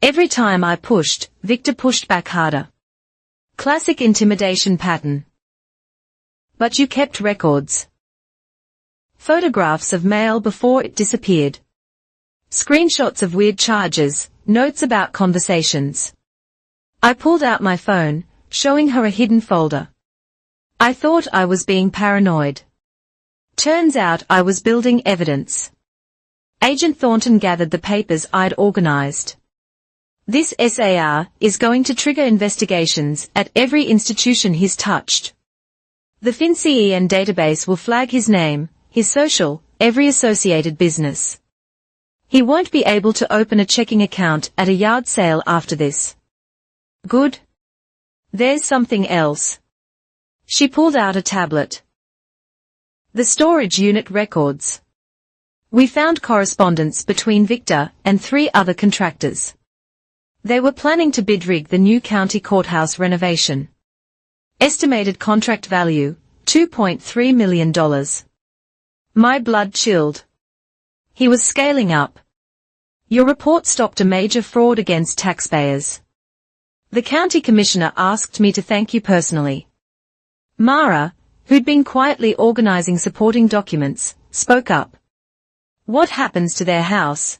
Every time I pushed, Victor pushed back harder. Classic intimidation pattern. But you kept records. Photographs of mail before it disappeared. Screenshots of weird charges, notes about conversations. I pulled out my phone, showing her a hidden folder. I thought I was being paranoid. Turns out I was building evidence. Agent Thornton gathered the papers I'd organized. This SAR is going to trigger investigations at every institution he's touched. The FinCEN database will flag his name, his social, every associated business. He won't be able to open a checking account at a yard sale after this. Good. There's something else. She pulled out a tablet. The storage unit records. We found correspondence between Victor and 3 other contractors. They were planning to bid rig the new county courthouse renovation. Estimated contract value, $2.3 million. My blood chilled. He was scaling up. Your report stopped a major fraud against taxpayers. The county commissioner asked me to thank you personally. Mara, who'd been quietly organizing supporting documents, spoke up. What happens to their house?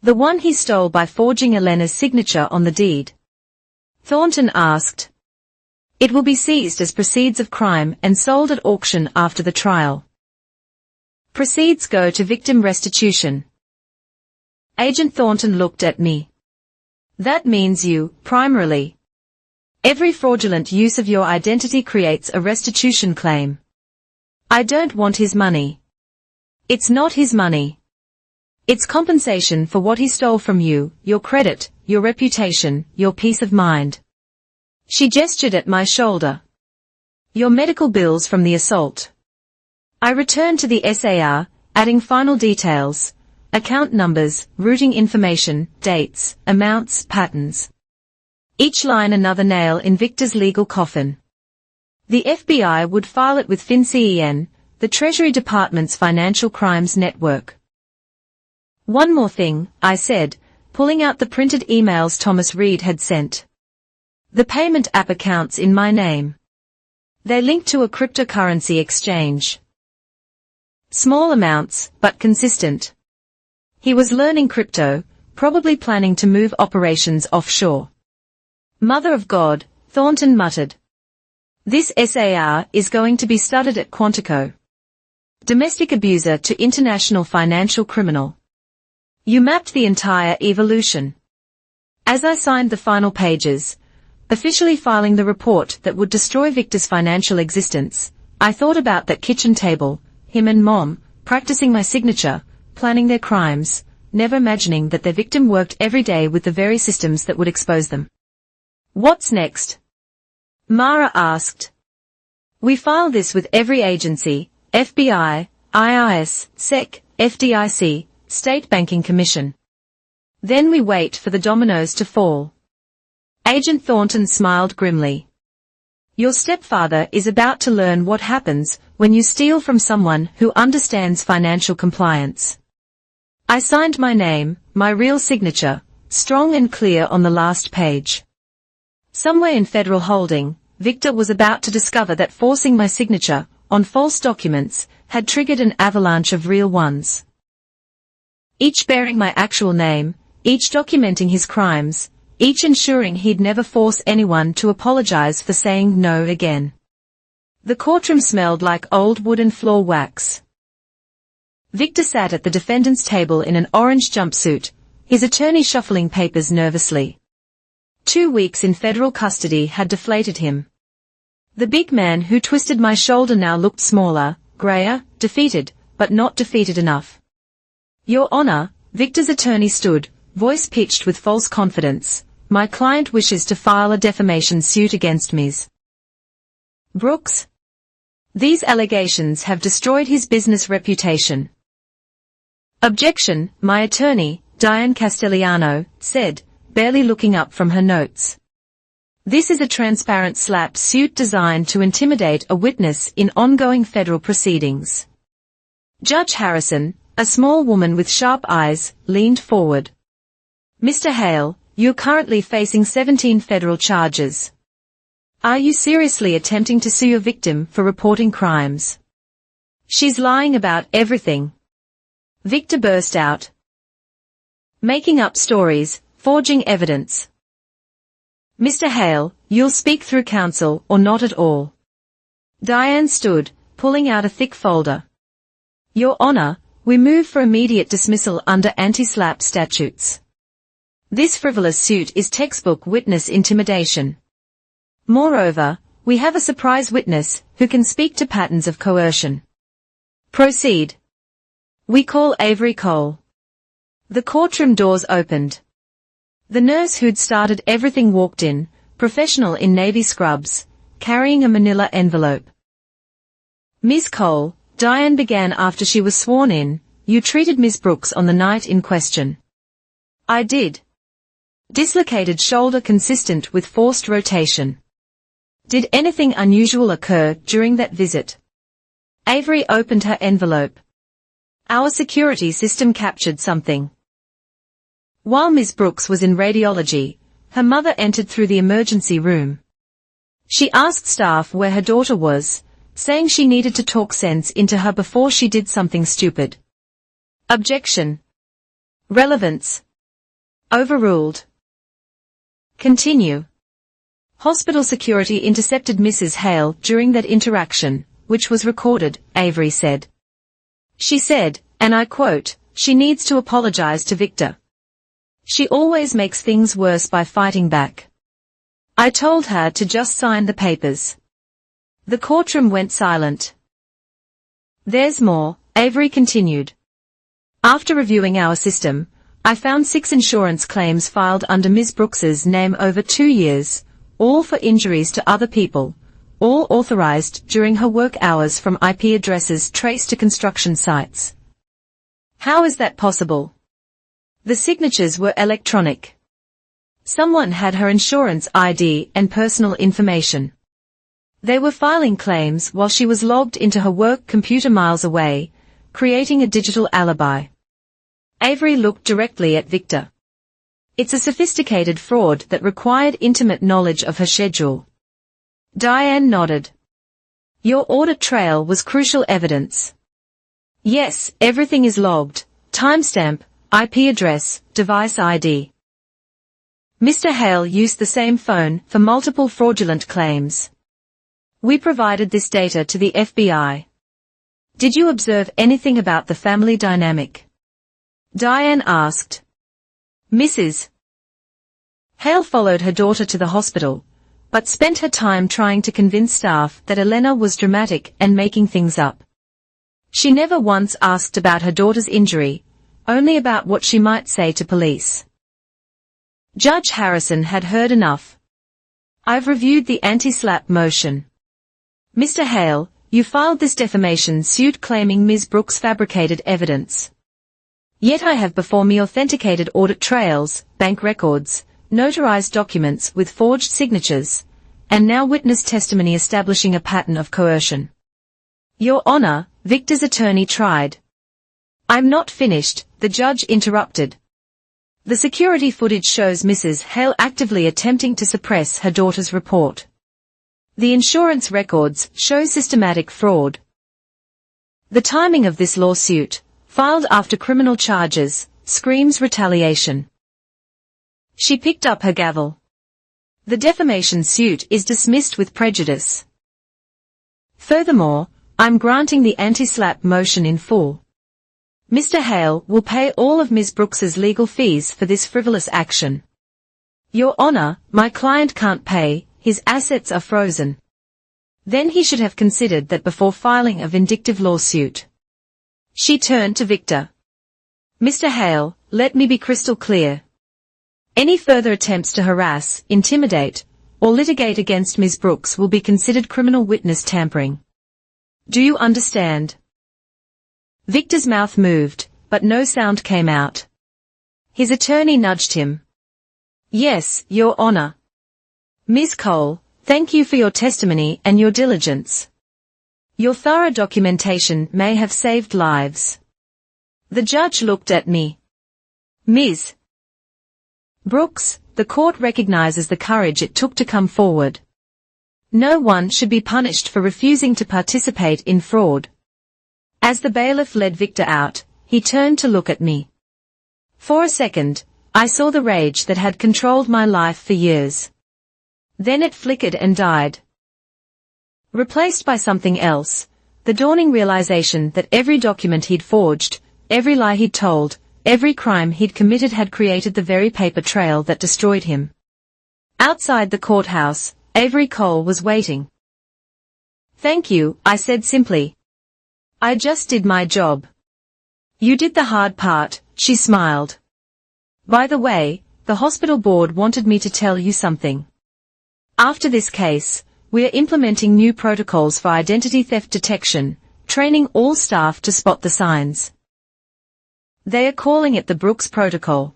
The one he stole by forging Elena's signature on the deed. Thornton asked. It will be seized as proceeds of crime and sold at auction after the trial. Proceeds go to victim restitution. Agent Thornton looked at me. That means you, primarily. Every fraudulent use of your identity creates a restitution claim. I don't want his money. It's not his money. It's compensation for what he stole from you, your credit, your reputation, your peace of mind. She gestured at my shoulder. Your medical bills from the assault. I returned to the SAR, adding final details. Account numbers, routing information, dates, amounts, patterns. Each line another nail in Victor's legal coffin. The FBI would file it with FinCEN, the Treasury Department's Financial Crimes Network. One more thing, I said, pulling out the printed emails Thomas Reed had sent. The payment app accounts in my name. They link to a cryptocurrency exchange. Small amounts, but consistent. He was learning crypto, probably planning to move operations offshore. Mother of God, Thornton muttered. This SAR is going to be studied at Quantico. Domestic abuser to international financial criminal. You mapped the entire evolution. As I signed the final pages, officially filing the report that would destroy Victor's financial existence, I thought about that kitchen table, him and Mom, practicing my signature, planning their crimes, never imagining that their victim worked every day with the very systems that would expose them. What's next? Mara asked. We file this with every agency, FBI, IRS, SEC, FDIC, State Banking Commission. Then we wait for the dominoes to fall. Agent Thornton smiled grimly. Your stepfather is about to learn what happens when you steal from someone who understands financial compliance. I signed my name, my real signature, strong and clear on the last page. Somewhere in Federal Holding, Victor was about to discover that forcing my signature on false documents had triggered an avalanche of real ones. Each bearing my actual name, each documenting his crimes, each ensuring he'd never force anyone to apologize for saying no again. The courtroom smelled like old wooden floor wax. Victor sat at the defendant's table in an orange jumpsuit, his attorney shuffling papers nervously. 2 weeks in federal custody had deflated him. The big man who twisted my shoulder now looked smaller, grayer, defeated, but not defeated enough. Your Honor, Victor's attorney stood, voice pitched with false confidence. My client wishes to file a defamation suit against Ms. Brooks. These allegations have destroyed his business reputation. Objection, my attorney, Diane Castellano, said, barely looking up from her notes. This is a transparent slap suit designed to intimidate a witness in ongoing federal proceedings. Judge Harrison, a small woman with sharp eyes, leaned forward. Mr. Hale, you're currently facing 17 federal charges. Are you seriously attempting to sue your victim for reporting crimes? She's lying about everything. Victor burst out. Making up stories, forging evidence. Mr. Hale, you'll speak through counsel or not at all. Diane stood, pulling out a thick folder. Your Honor, we move for immediate dismissal under anti-SLAPP statutes. This frivolous suit is textbook witness intimidation. Moreover, we have a surprise witness who can speak to patterns of coercion. Proceed. We call Avery Cole. The courtroom doors opened. The nurse who'd started everything walked in, professional in navy scrubs, carrying a manila envelope. Ms. Cole, Diane began after she was sworn in. You treated Ms. Brooks on the night in question. I did. Dislocated shoulder consistent with forced rotation. Did anything unusual occur during that visit? Avery opened her envelope. Our security system captured something. While Ms. Brooks was in radiology, her mother entered through the emergency room. She asked staff where her daughter was, saying she needed to talk sense into her before she did something stupid. Objection. Relevance. Overruled. Continue. Hospital security intercepted Mrs. Hale during that interaction, which was recorded, Avery said. She said, and I quote, she needs to apologize to Victor. She always makes things worse by fighting back. I told her to just sign the papers. The courtroom went silent. There's more, Avery continued. After reviewing our system, I found 6 insurance claims filed under Ms. Brooks's name over 2 years, all for injuries to other people, all authorized during her work hours from IP addresses traced to construction sites. How is that possible? The signatures were electronic. Someone had her insurance ID and personal information. They were filing claims while she was logged into her work computer miles away, creating a digital alibi. Avery looked directly at Victor. It's a sophisticated fraud that required intimate knowledge of her schedule. Diane nodded. Your audit trail was crucial evidence. Yes, everything is logged. Timestamp, IP address, device ID. Mr. Hale used the same phone for multiple fraudulent claims. We provided this data to the FBI. Did you observe anything about the family dynamic? Diane asked. Mrs. Hale followed her daughter to the hospital, but spent her time trying to convince staff that Elena was dramatic and making things up. She never once asked about her daughter's injury, only about what she might say to police. Judge Harrison had heard enough. I've reviewed the anti-SLAPP motion. Mr. Hale, you filed this defamation suit claiming Ms. Brooks fabricated evidence. Yet I have before me authenticated audit trails, bank records, notarized documents with forged signatures, and now witness testimony establishing a pattern of coercion. Your Honor, Victor's attorney tried. I'm not finished, the judge interrupted. The security footage shows Mrs. Hale actively attempting to suppress her daughter's report. The insurance records show systematic fraud. The timing of this lawsuit, filed after criminal charges, screams retaliation. She picked up her gavel. The defamation suit is dismissed with prejudice. Furthermore, I'm granting the anti-SLAPP motion in full. Mr. Hale will pay all of Ms. Brooks's legal fees for this frivolous action. Your Honor, my client can't pay, his assets are frozen. Then he should have considered that before filing a vindictive lawsuit. She turned to Victor. Mr. Hale, let me be crystal clear. Any further attempts to harass, intimidate, or litigate against Ms. Brooks will be considered criminal witness tampering. Do you understand? Victor's mouth moved, but no sound came out. His attorney nudged him. Yes, Your Honor. Ms. Cole, thank you for your testimony and your diligence. Your thorough documentation may have saved lives. The judge looked at me. Ms. Brooks, the court recognizes the courage it took to come forward. No one should be punished for refusing to participate in fraud. As the bailiff led Victor out, he turned to look at me. For a second, I saw the rage that had controlled my life for years. Then it flickered and died. Replaced by something else, the dawning realization that every document he'd forged, every lie he'd told, every crime he'd committed had created the very paper trail that destroyed him. Outside the courthouse, Avery Cole was waiting. Thank you, I said simply. I just did my job. You did the hard part, she smiled. By the way, the hospital board wanted me to tell you something. After this case, we are implementing new protocols for identity theft detection, training all staff to spot the signs. They are calling it the Brooks Protocol.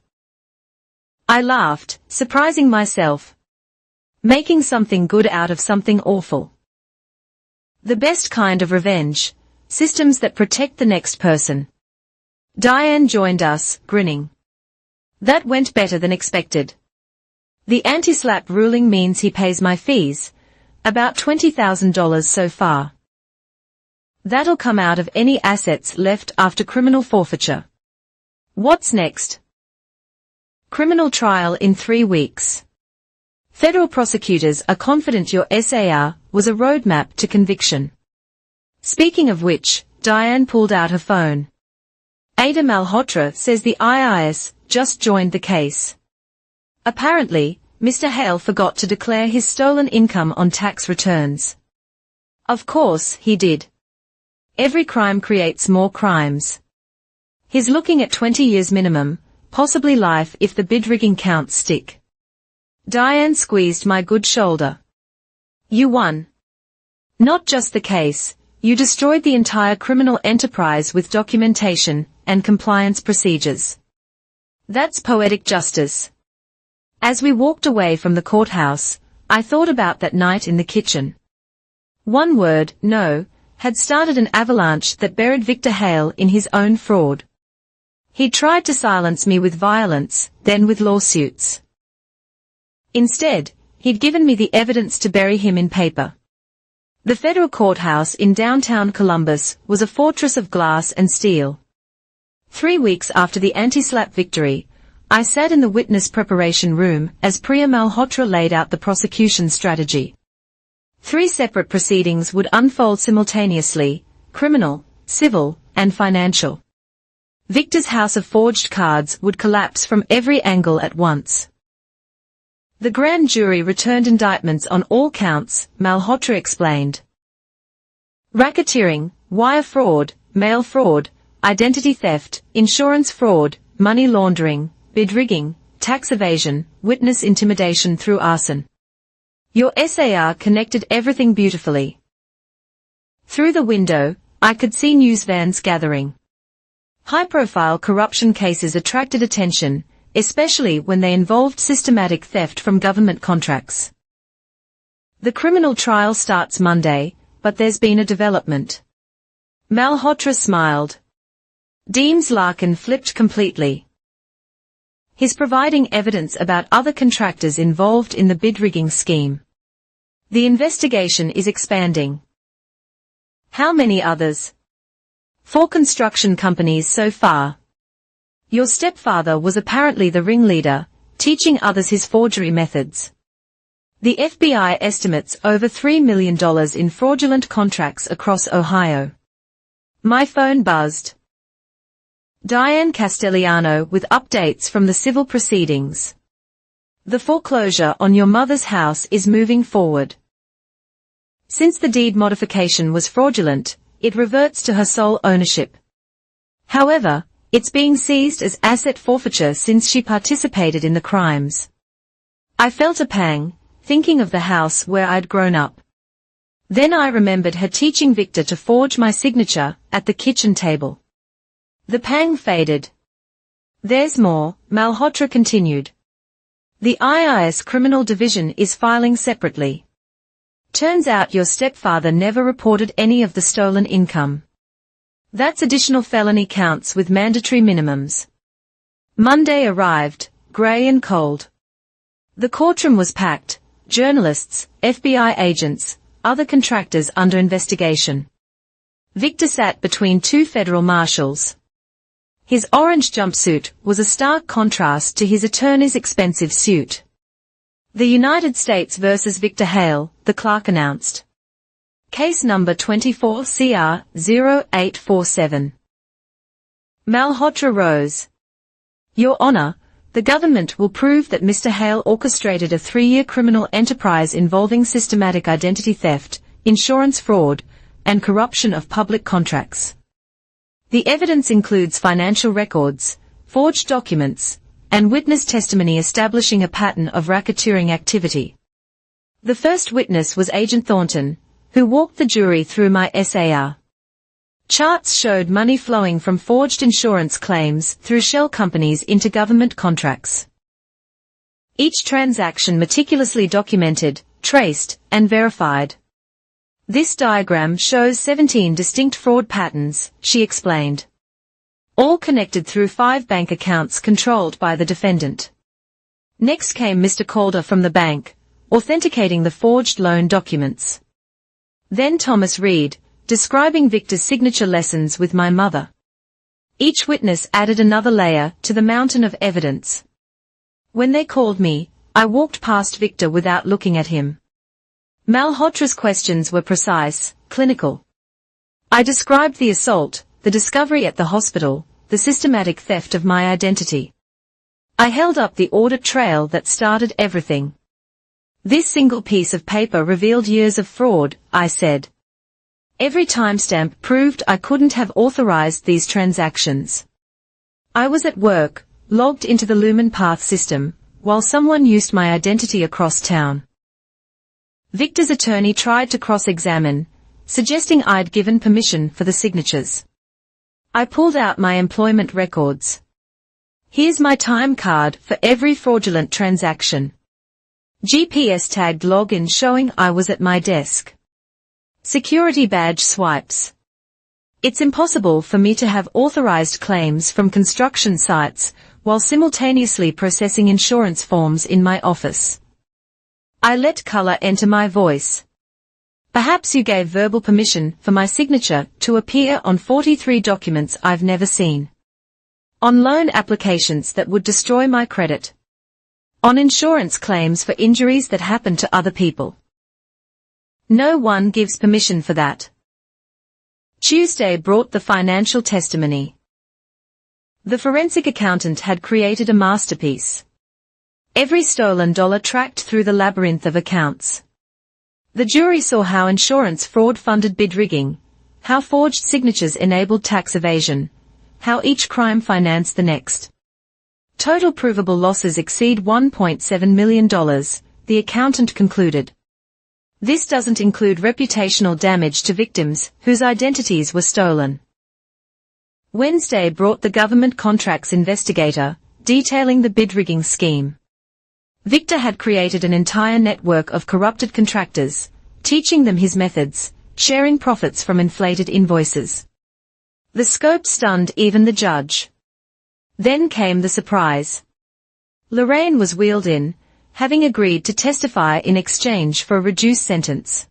I laughed, surprising myself. Making something good out of something awful. The best kind of revenge, systems that protect the next person. Diane joined us, grinning. That went better than expected. The anti-SLAPP ruling means he pays my fees, about $20,000 so far. That'll come out of any assets left after criminal forfeiture. What's next? Criminal trial in 3 weeks. Federal prosecutors are confident your SAR was a roadmap to conviction. Speaking of which, Diane pulled out her phone. Ada Malhotra says the IRS just joined the case. Apparently, Mr. Hale forgot to declare his stolen income on tax returns. Of course, he did. Every crime creates more crimes. He's looking at 20 years minimum, possibly life if the bid rigging counts stick. Diane squeezed my good shoulder. You won. Not just the case, you destroyed the entire criminal enterprise with documentation and compliance procedures. That's poetic justice. As we walked away from the courthouse, I thought about that night in the kitchen. One word, no, had started an avalanche that buried Victor Hale in his own fraud. He tried to silence me with violence, then with lawsuits. Instead, he'd given me the evidence to bury him in paper. The federal courthouse in downtown Columbus was a fortress of glass and steel. 3 weeks after the anti-SLAPP victory, I sat in the witness preparation room as Priya Malhotra laid out the prosecution strategy. 3 separate proceedings would unfold simultaneously: criminal, civil, and financial. Victor's house of forged cards would collapse from every angle at once. The grand jury returned indictments on all counts, Malhotra explained. Racketeering, wire fraud, mail fraud, identity theft, insurance fraud, money laundering, bid rigging, tax evasion, witness intimidation through arson. Your SAR connected everything beautifully. Through the window, I could see news vans gathering. High-profile corruption cases attracted attention, especially when they involved systematic theft from government contracts. The criminal trial starts Monday, but there's been a development. Malhotra smiled. Deems Larkin flipped completely. He's providing evidence about other contractors involved in the bid rigging scheme. The investigation is expanding. How many others? 4 construction companies so far. Your stepfather was apparently the ringleader, teaching others his forgery methods. The FBI estimates over $3 million in fraudulent contracts across Ohio. My phone buzzed. Diane Castellano with updates from the civil proceedings. The foreclosure on your mother's house is moving forward. Since the deed modification was fraudulent, it reverts to her sole ownership. However, it's being seized as asset forfeiture since she participated in the crimes. I felt a pang, thinking of the house where I'd grown up. Then I remembered her teaching Victor to forge my signature at the kitchen table. The pang faded. There's more, Malhotra continued. The IRS Criminal Division is filing separately. Turns out your stepfather never reported any of the stolen income. That's additional felony counts with mandatory minimums. Monday arrived, grey and cold. The courtroom was packed, journalists, FBI agents, other contractors under investigation. Victor sat between 2 federal marshals. His orange jumpsuit was a stark contrast to his attorney's expensive suit. The United States versus Victor Hale, the clerk announced. Case number 24 CR 0847. Malhotra rose. Your Honor, the government will prove that Mr. Hale orchestrated a 3-year criminal enterprise involving systematic identity theft, insurance fraud, and corruption of public contracts. The evidence includes financial records, forged documents, and witness testimony establishing a pattern of racketeering activity. The first witness was Agent Thornton, who walked the jury through my SAR. Charts showed money flowing from forged insurance claims through shell companies into government contracts. Each transaction meticulously documented, traced, and verified. This diagram shows 17 distinct fraud patterns, she explained. All connected through 5 bank accounts controlled by the defendant. Next came Mr. Calder from the bank, authenticating the forged loan documents. Then Thomas Reed, describing Victor's signature lessons with my mother. Each witness added another layer to the mountain of evidence. When they called me, I walked past Victor without looking at him. Malhotra's questions were precise, clinical. I described the assault, the discovery at the hospital, the systematic theft of my identity. I held up the audit trail that started everything. This single piece of paper revealed years of fraud, I said. Every timestamp proved I couldn't have authorized these transactions. I was at work, logged into the Lumen Path system, while someone used my identity across town. Victor's attorney tried to cross-examine, suggesting I'd given permission for the signatures. I pulled out my employment records. Here's my time card for every fraudulent transaction. GPS-tagged login showing I was at my desk. Security badge swipes. It's impossible for me to have authorized claims from construction sites while simultaneously processing insurance forms in my office. I let color enter my voice. Perhaps you gave verbal permission for my signature to appear on 43 documents I've never seen. On loan applications that would destroy my credit. On insurance claims for injuries that happened to other people. No one gives permission for that. Tuesday brought the financial testimony. The forensic accountant had created a masterpiece. Every stolen dollar tracked through the labyrinth of accounts. The jury saw how insurance fraud funded bid rigging, how forged signatures enabled tax evasion, how each crime financed the next. Total provable losses exceed $1.7 million, the accountant concluded. This doesn't include reputational damage to victims whose identities were stolen. Wednesday brought the government contracts investigator, detailing the bid rigging scheme. Victor had created an entire network of corrupted contractors, teaching them his methods, sharing profits from inflated invoices. The scope stunned even the judge. Then came the surprise. Lorraine was wheeled in, having agreed to testify in exchange for a reduced sentence.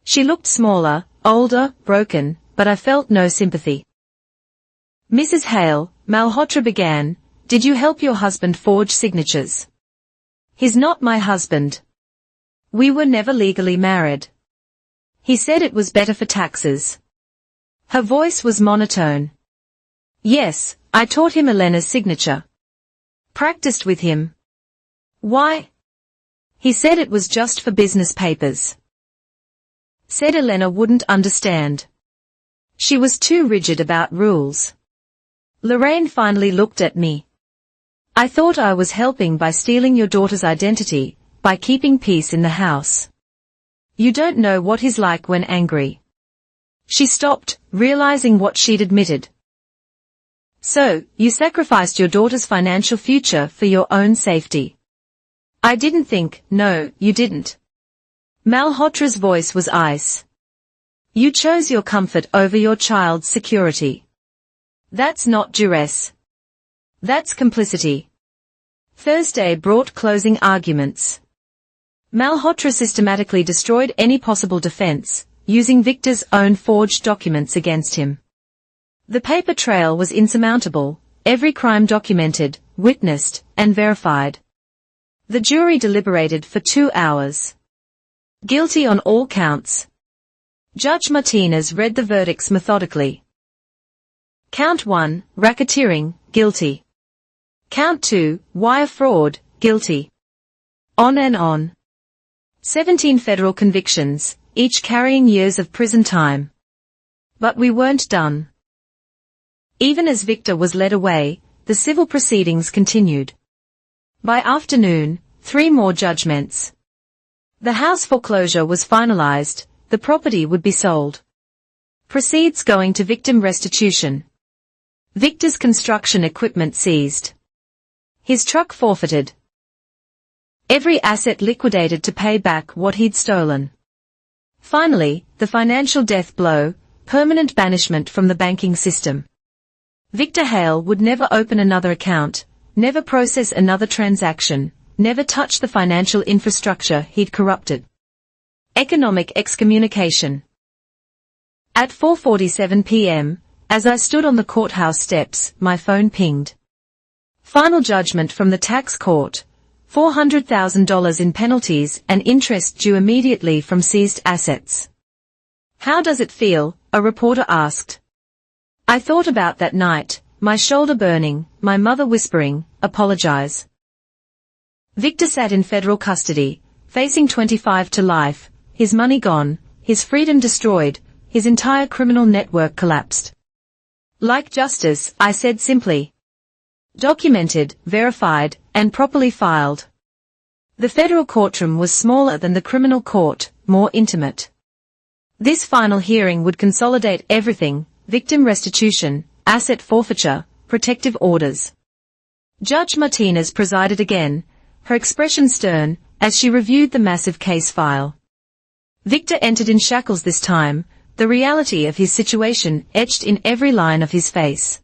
She looked smaller, older, broken, but I felt no sympathy. Mrs. Hale, Malhotra began, did you help your husband forge signatures? He's not my husband. We were never legally married. He said it was better for taxes. Her voice was monotone. Yes, I taught him Elena's signature. Practiced with him. Why? He said it was just for business papers. Said Elena wouldn't understand. She was too rigid about rules. Lorraine finally looked at me. I thought I was helping by stealing your daughter's identity, by keeping peace in the house. You don't know what he's like when angry. She stopped, realizing what she'd admitted. So, you sacrificed your daughter's financial future for your own safety. I didn't think, no, you didn't. Malhotra's voice was ice. You chose your comfort over your child's security. That's not duress. That's complicity. Thursday brought closing arguments. Malhotra systematically destroyed any possible defense, using Victor's own forged documents against him. The paper trail was insurmountable, every crime documented, witnessed, and verified. The jury deliberated for 2 hours. Guilty on all counts. Judge Martinez read the verdicts methodically. Count 1, racketeering, guilty. Count 2, wire fraud, guilty. On and on. 17 federal convictions, each carrying years of prison time. But we weren't done. Even as Victor was led away, the civil proceedings continued. By afternoon, 3 more judgments. The house foreclosure was finalized, the property would be sold. Proceeds going to victim restitution. Victor's construction equipment seized. His truck forfeited. Every asset liquidated to pay back what he'd stolen. Finally, the financial death blow, permanent banishment from the banking system. Victor Hale would never open another account, never process another transaction, never touch the financial infrastructure he'd corrupted. Economic excommunication. At 4:47 p.m., as I stood on the courthouse steps, my phone pinged. Final judgment from the tax court. $400,000 in penalties and interest due immediately from seized assets. How does it feel? A reporter asked. I thought about that night, my shoulder burning, my mother whispering, apologize. Victor sat in federal custody, facing 25 to life, his money gone, his freedom destroyed, his entire criminal network collapsed. Like justice, I said simply. Documented, verified, and properly filed. The federal courtroom was smaller than the criminal court, more intimate. This final hearing would consolidate everything: victim restitution, asset forfeiture, protective orders. Judge Martinez presided again, her expression stern, as she reviewed the massive case file. Victor entered in shackles this time, the reality of his situation etched in every line of his face.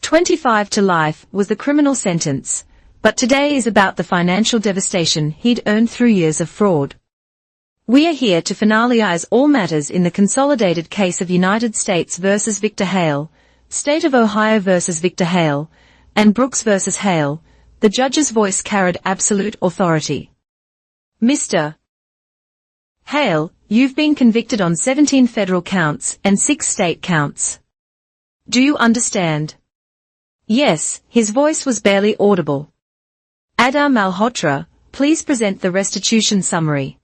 25 to life was the criminal sentence, but today is about the financial devastation he'd earned through years of fraud. We are here to finalize all matters in the consolidated case of United States versus Victor Hale, State of Ohio versus Victor Hale, and Brooks versus Hale. The judge's voice carried absolute authority. Mr. Hale, you've been convicted on 17 federal counts and 6 state counts. Do you understand? Yes, his voice was barely audible. Adar Malhotra, please present the restitution summary.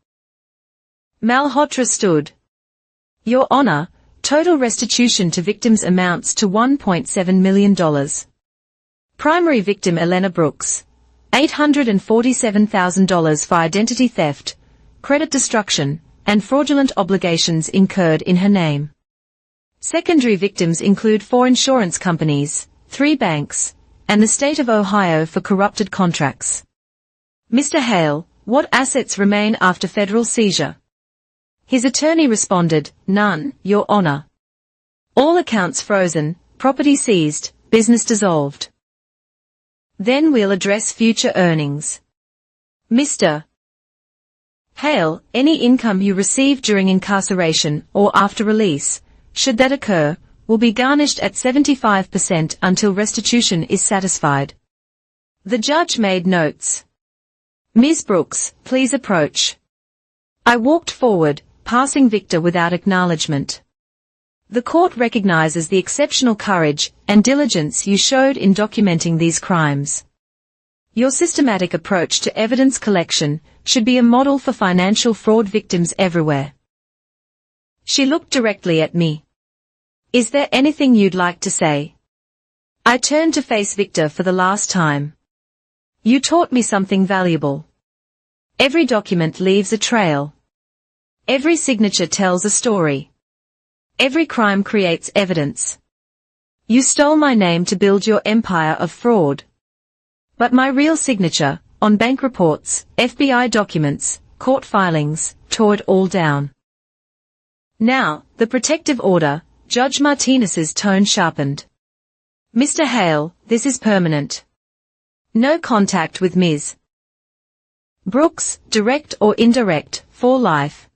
Malhotra stood. Your Honor, total restitution to victims amounts to $1.7 million. Primary victim Elena Brooks, $847,000 for identity theft, credit destruction, and fraudulent obligations incurred in her name. Secondary victims include 4 insurance companies, 3 banks, and the state of Ohio for corrupted contracts. Mr. Hale, what assets remain after federal seizure? His attorney responded, none, Your Honor. All accounts frozen, property seized, business dissolved. Then we'll address future earnings. Mr. Hale, any income you receive during incarceration or after release, should that occur, will be garnished at 75% until restitution is satisfied. The judge made notes. Ms. Brooks, please approach. I walked forward, passing Victor without acknowledgement. The court recognizes the exceptional courage and diligence you showed in documenting these crimes. Your systematic approach to evidence collection should be a model for financial fraud victims everywhere. She looked directly at me. Is there anything you'd like to say? I turned to face Victor for the last time. You taught me something valuable. Every document leaves a trail. Every signature tells a story. Every crime creates evidence. You stole my name to build your empire of fraud. But my real signature, on bank reports, FBI documents, court filings, tore it all down. Now, the protective order. Judge Martinez's tone sharpened. Mr. Hale, this is permanent. No contact with Ms. Brooks, direct or indirect, for life.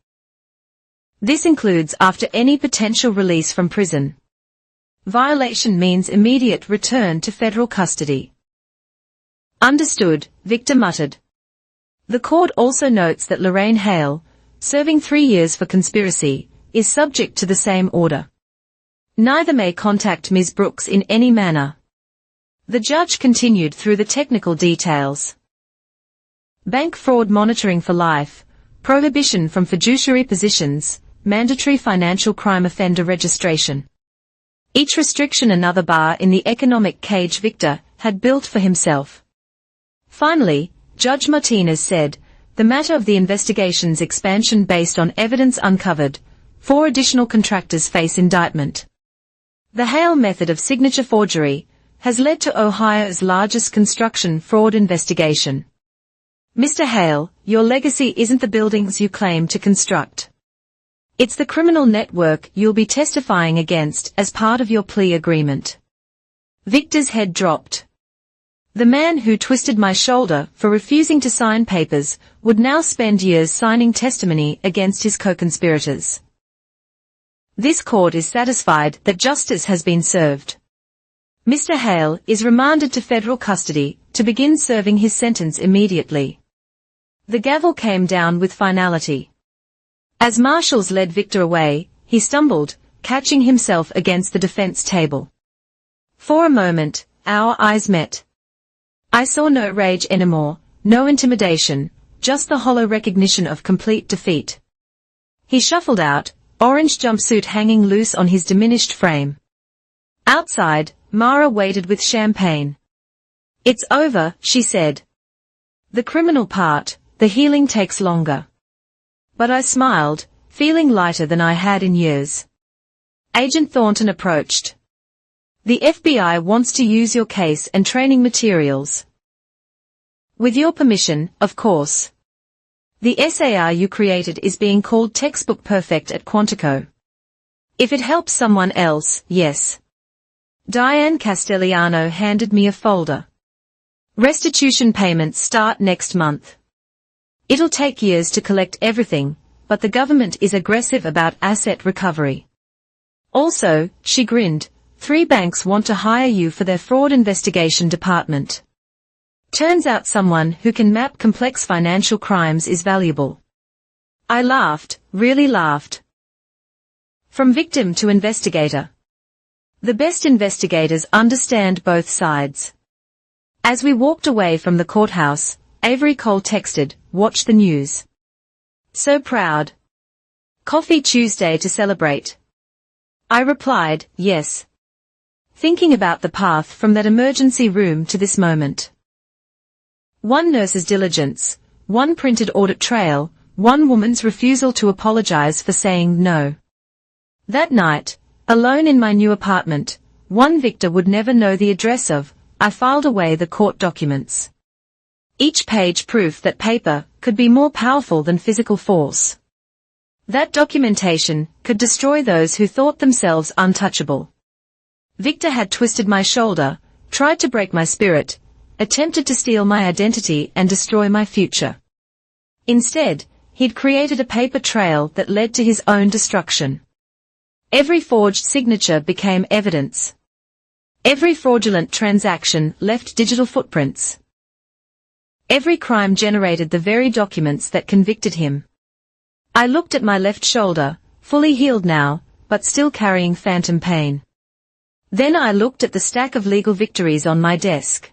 This includes after any potential release from prison. Violation means immediate return to federal custody. Understood, Victor muttered. The court also notes that Lorraine Hale, serving 3 years for conspiracy, is subject to the same order. Neither may contact Ms. Brooks in any manner. The judge continued through the technical details. Bank fraud monitoring for life, prohibition from fiduciary positions, mandatory financial crime offender registration. Each restriction another bar in the economic cage Victor had built for himself. Finally, Judge Martinez said, the matter of the investigation's expansion based on evidence uncovered, 4 additional contractors face indictment. The Hale method of signature forgery has led to Ohio's largest construction fraud investigation. Mr. Hale, your legacy isn't the buildings you claim to construct. It's the criminal network you'll be testifying against as part of your plea agreement. Victor's head dropped. The man who twisted my shoulder for refusing to sign papers would now spend years signing testimony against his co-conspirators. This court is satisfied that justice has been served. Mr. Hale is remanded to federal custody to begin serving his sentence immediately. The gavel came down with finality. As marshals led Victor away, he stumbled, catching himself against the defense table. For a moment, our eyes met. I saw no rage anymore, no intimidation, just the hollow recognition of complete defeat. He shuffled out, orange jumpsuit hanging loose on his diminished frame. Outside, Mara waited with champagne. "It's over," she said. "The criminal part, the healing takes longer." But I smiled, feeling lighter than I had in years. Agent Thornton approached. "The FBI wants to use your case and training materials." "With your permission, of course. The SAR you created is being called textbook perfect at Quantico. If it helps someone else, yes." Diane Castellano handed me a folder. "Restitution payments start next month. It'll take years to collect everything, but the government is aggressive about asset recovery. Also," she grinned, 3 banks want to hire you for their fraud investigation department. Turns out someone who can map complex financial crimes is valuable." I laughed, really laughed. From victim to investigator. The best investigators understand both sides. As we walked away from the courthouse, Avery Cole texted, "Watch the news. So proud. Coffee Tuesday to celebrate." I replied, "Yes." Thinking about the path from that emergency room to this moment. 1 nurse's diligence, 1 printed audit trail, 1 woman's refusal to apologize for saying no. That night, alone in my new apartment, 1 Victor would never know the address of. I filed away the court documents. Each page proof that paper could be more powerful than physical force. That documentation could destroy those who thought themselves untouchable. Victor had twisted my shoulder, tried to break my spirit, attempted to steal my identity and destroy my future. Instead, he'd created a paper trail that led to his own destruction. Every forged signature became evidence. Every fraudulent transaction left digital footprints. Every crime generated the very documents that convicted him. I looked at my left shoulder, fully healed now, but still carrying phantom pain. Then I looked at the stack of legal victories on my desk.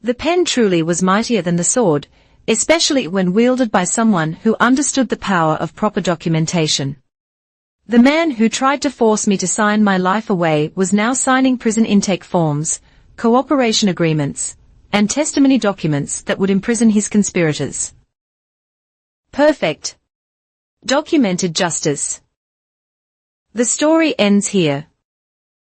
The pen truly was mightier than the sword, especially when wielded by someone who understood the power of proper documentation. The man who tried to force me to sign my life away was now signing prison intake forms, cooperation agreements, and testimony documents that would imprison his conspirators. Perfect. Documented justice. The story ends here.